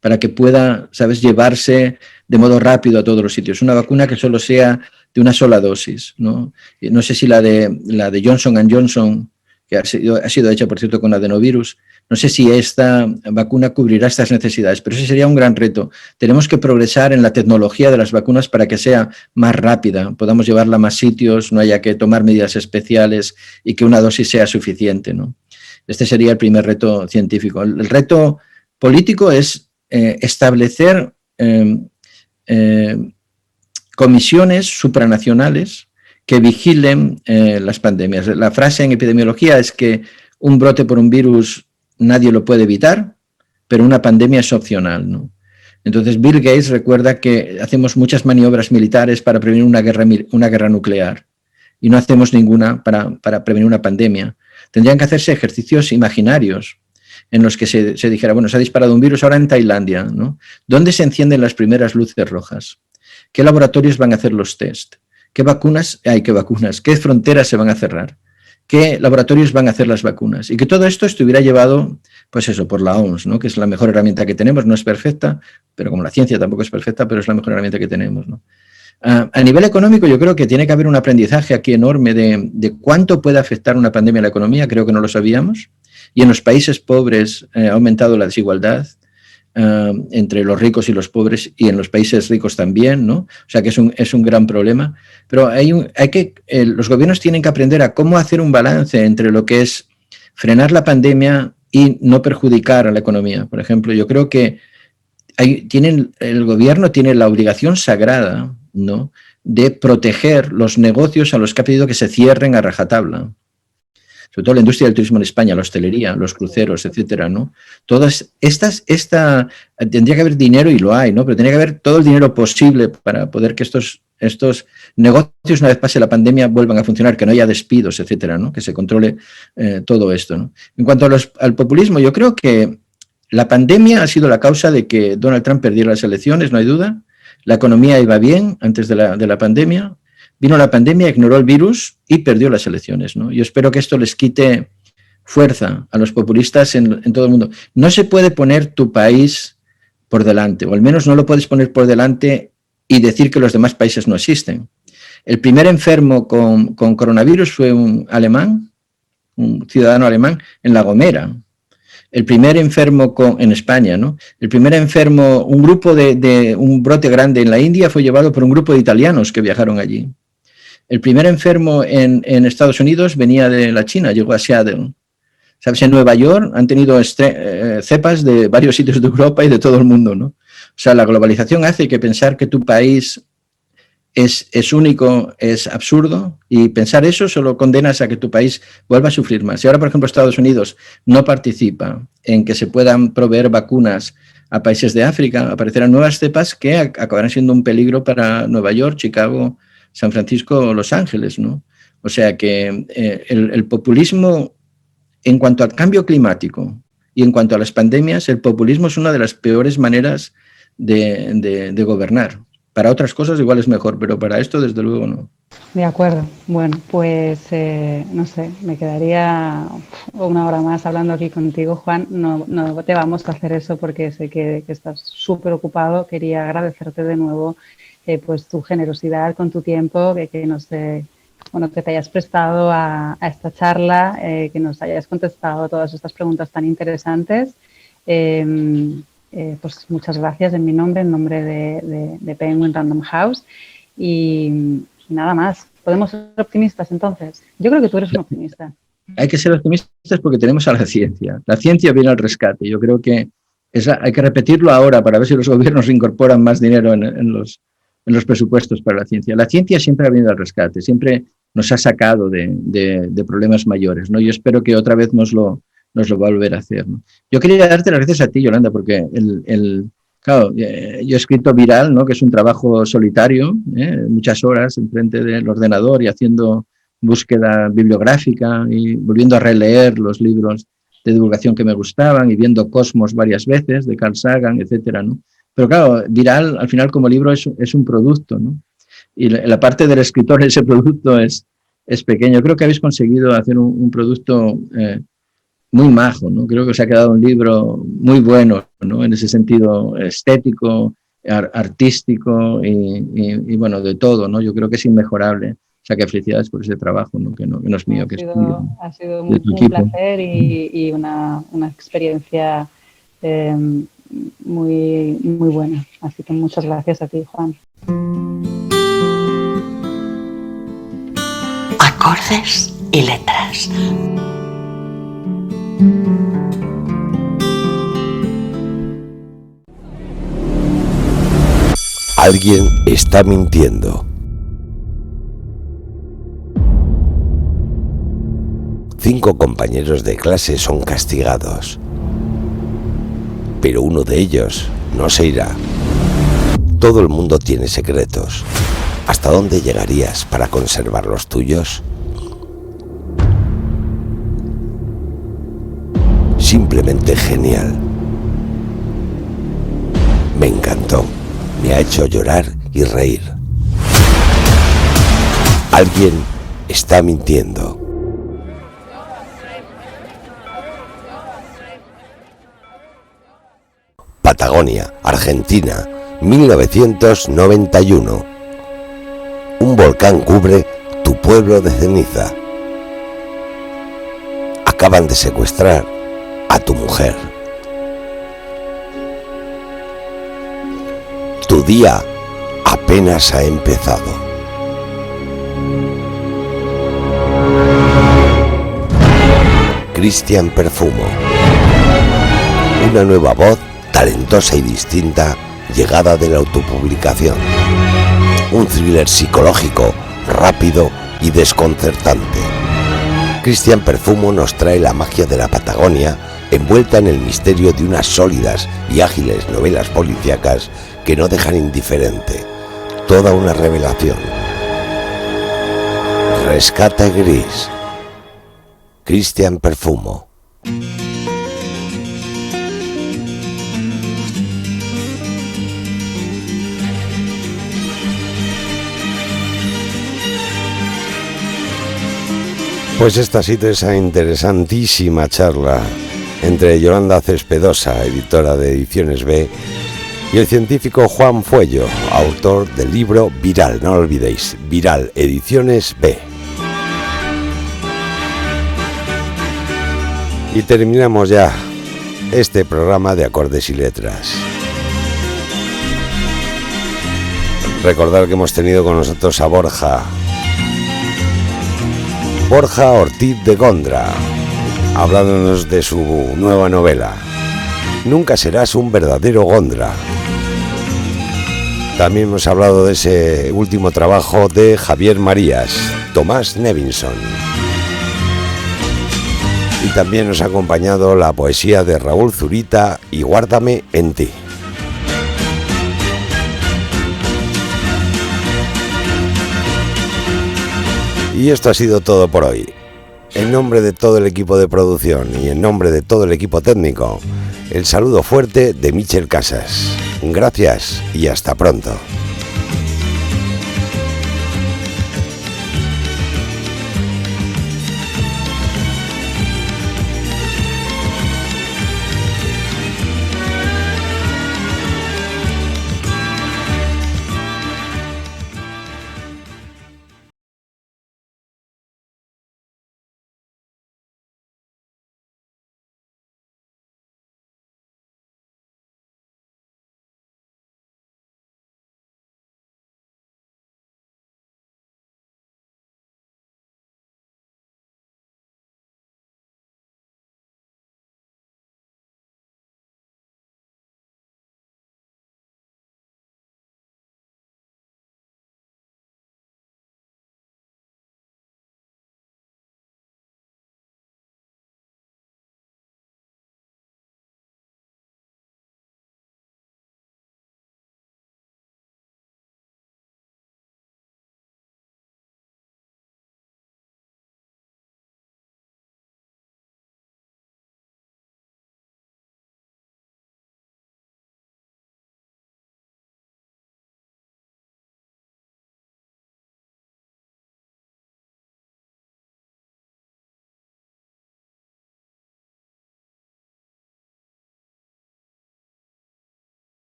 para que pueda, ¿sabes?, llevarse de modo rápido a todos los sitios. Una vacuna que solo sea de una sola dosis, ¿no? No sé si la de Johnson & Johnson, que ha sido hecha, por cierto, con adenovirus, no sé si esta vacuna cubrirá estas necesidades, pero ese sería un gran reto. Tenemos que progresar en la tecnología de las vacunas para que sea más rápida, podamos llevarla a más sitios, no haya que tomar medidas especiales y que una dosis sea suficiente, ¿no? Este sería el primer reto científico. El reto político es establecer comisiones supranacionales que vigilen las pandemias. La frase en epidemiología es que un brote por un virus nadie lo puede evitar, pero una pandemia es opcional, ¿no? Entonces Bill Gates recuerda que hacemos muchas maniobras militares para prevenir una guerra nuclear y no hacemos ninguna para prevenir una pandemia. Tendrían que hacerse ejercicios imaginarios en los que se dijera, bueno, se ha disparado un virus ahora en Tailandia, ¿no? ¿Dónde se encienden las primeras luces rojas? ¿Qué laboratorios van a hacer los test? ¿Qué fronteras se van a cerrar? ¿Qué laboratorios van a hacer las vacunas? Y que todo esto estuviera llevado, pues eso, por la OMS, ¿no? Que es la mejor herramienta que tenemos, no es perfecta, pero como la ciencia tampoco es perfecta, pero es la mejor herramienta que tenemos, ¿no? A nivel económico, yo creo que tiene que haber un aprendizaje aquí enorme de cuánto puede afectar una pandemia a la economía. Creo que no lo sabíamos. Y en los países pobres ha aumentado la desigualdad entre los ricos y los pobres, y en los países ricos también, ¿no? O sea que es un gran problema. Pero los gobiernos tienen que aprender a cómo hacer un balance entre lo que es frenar la pandemia y no perjudicar a la economía. Por ejemplo, yo creo que el gobierno tiene la obligación sagrada, ¿no?, de proteger los negocios a los que ha pedido que se cierren a rajatabla. Sobre todo la industria del turismo en España, la hostelería, los cruceros, etcétera, ¿no? Todas tendría que haber dinero, y lo hay, ¿no? Pero tendría que haber todo el dinero posible para poder que estos negocios, una vez pase la pandemia, vuelvan a funcionar, que no haya despidos, etcétera, ¿no? Que se controle todo esto, ¿no? En cuanto al populismo, yo creo que la pandemia ha sido la causa de que Donald Trump perdiera las elecciones, no hay duda. La economía iba bien antes de la pandemia. Vino la pandemia, ignoró el virus y perdió las elecciones, ¿no? Yo espero que esto les quite fuerza a los populistas en todo el mundo. No se puede poner tu país por delante, o al menos no lo puedes poner por delante y decir que los demás países no existen. El primer enfermo con coronavirus fue un ciudadano alemán en La Gomera. El primer enfermo en España, ¿no? El primer enfermo, un grupo de un brote grande en la India fue llevado por un grupo de italianos que viajaron allí. El primer enfermo en Estados Unidos venía de la China, llegó a Seattle. ¿Sabes? En Nueva York han tenido cepas de varios sitios de Europa y de todo el mundo, ¿no? O sea, la globalización hace que pensar que tu país es único, es absurdo, y pensar eso solo condenas a que tu país vuelva a sufrir más. Si ahora, por ejemplo, Estados Unidos no participa en que se puedan proveer vacunas a países de África, aparecerán nuevas cepas que acabarán siendo un peligro para Nueva York, Chicago, San Francisco o Los Ángeles, ¿no? O sea que el populismo, en cuanto al cambio climático y en cuanto a las pandemias, el populismo es una de las peores maneras de gobernar. Para otras cosas igual es mejor, pero para esto desde luego no. De acuerdo. Bueno, pues no sé, me quedaría una hora más hablando aquí contigo, Juan. No te vamos a hacer eso porque sé que estás súper ocupado. Quería agradecerte de nuevo pues tu generosidad con tu tiempo, que te hayas prestado a esta charla, que nos hayas contestado todas estas preguntas tan interesantes. Pues muchas gracias en mi nombre, en nombre de Penguin Random House, y nada más. ¿Podemos ser optimistas entonces? Yo creo que tú eres un optimista. Hay que ser optimistas porque tenemos a la ciencia. La ciencia viene al rescate. Yo creo que hay que repetirlo ahora para ver si los gobiernos incorporan más dinero en los presupuestos para la ciencia. La ciencia siempre ha venido al rescate, siempre nos ha sacado de problemas mayores, ¿no? Yo espero que otra vez nos lo va a volver a hacer, ¿no? Yo quería darte las gracias a ti, Yolanda, porque claro, yo he escrito Viral, ¿no?, que es un trabajo solitario, muchas horas enfrente del ordenador y haciendo búsqueda bibliográfica y volviendo a releer los libros de divulgación que me gustaban y viendo Cosmos varias veces de Carl Sagan, etcétera, ¿no? Pero claro, Viral al final como libro es un producto, ¿no? Y la parte del escritor en ese producto es pequeño. Creo que habéis conseguido hacer un producto muy majo, ¿no? Creo que os ha quedado un libro muy bueno, ¿no?, en ese sentido estético, artístico y bueno, de todo, ¿no? Yo creo que es inmejorable. O sea, que felicidades por ese trabajo, ¿no? Que no es mío, que es tuyo. Ha sido un placer y una experiencia muy, muy buena. Así que muchas gracias a ti, Juan. Acordes y letras. Alguien está mintiendo. 5 compañeros de clase son castigados, pero uno de ellos no se irá. Todo el mundo tiene secretos. ¿Hasta dónde llegarías para conservar los tuyos? Simplemente genial. Me encantó. Me ha hecho llorar y reír. Alguien está mintiendo. Patagonia, Argentina, 1991. un volcán cubre tu pueblo de ceniza. Acaban de secuestrar a tu mujer. Tu día apenas ha empezado. Cristian Perfumo. Una nueva voz, talentosa y distinta, llegada de la autopublicación. Un thriller psicológico, rápido y desconcertante. Cristian Perfumo nos trae la magia de la Patagonia, envuelta en el misterio de unas sólidas y ágiles novelas policíacas que no dejan indiferente. Toda una revelación. Rescate Gris. Cristian Perfumo. Pues esta ha sido esa interesantísima charla entre Yolanda Cespedosa, editora de Ediciones B, y el científico Juan Fuello, autor del libro Viral, no lo olvidéis, Viral, Ediciones B. Y terminamos ya este programa de Acordes y Letras. Recordad que hemos tenido con nosotros a Borja Ortiz de Gondra, hablándonos de su nueva novela, Nunca serás un verdadero Gondra. También hemos hablado de ese último trabajo de Javier Marías, Tomás Nevinson. Y también nos ha acompañado la poesía de Raúl Zurita y Guárdame en ti. Y esto ha sido todo por hoy. En nombre de todo el equipo de producción y en nombre de todo el equipo técnico, el saludo fuerte de Michel Casas. Gracias y hasta pronto.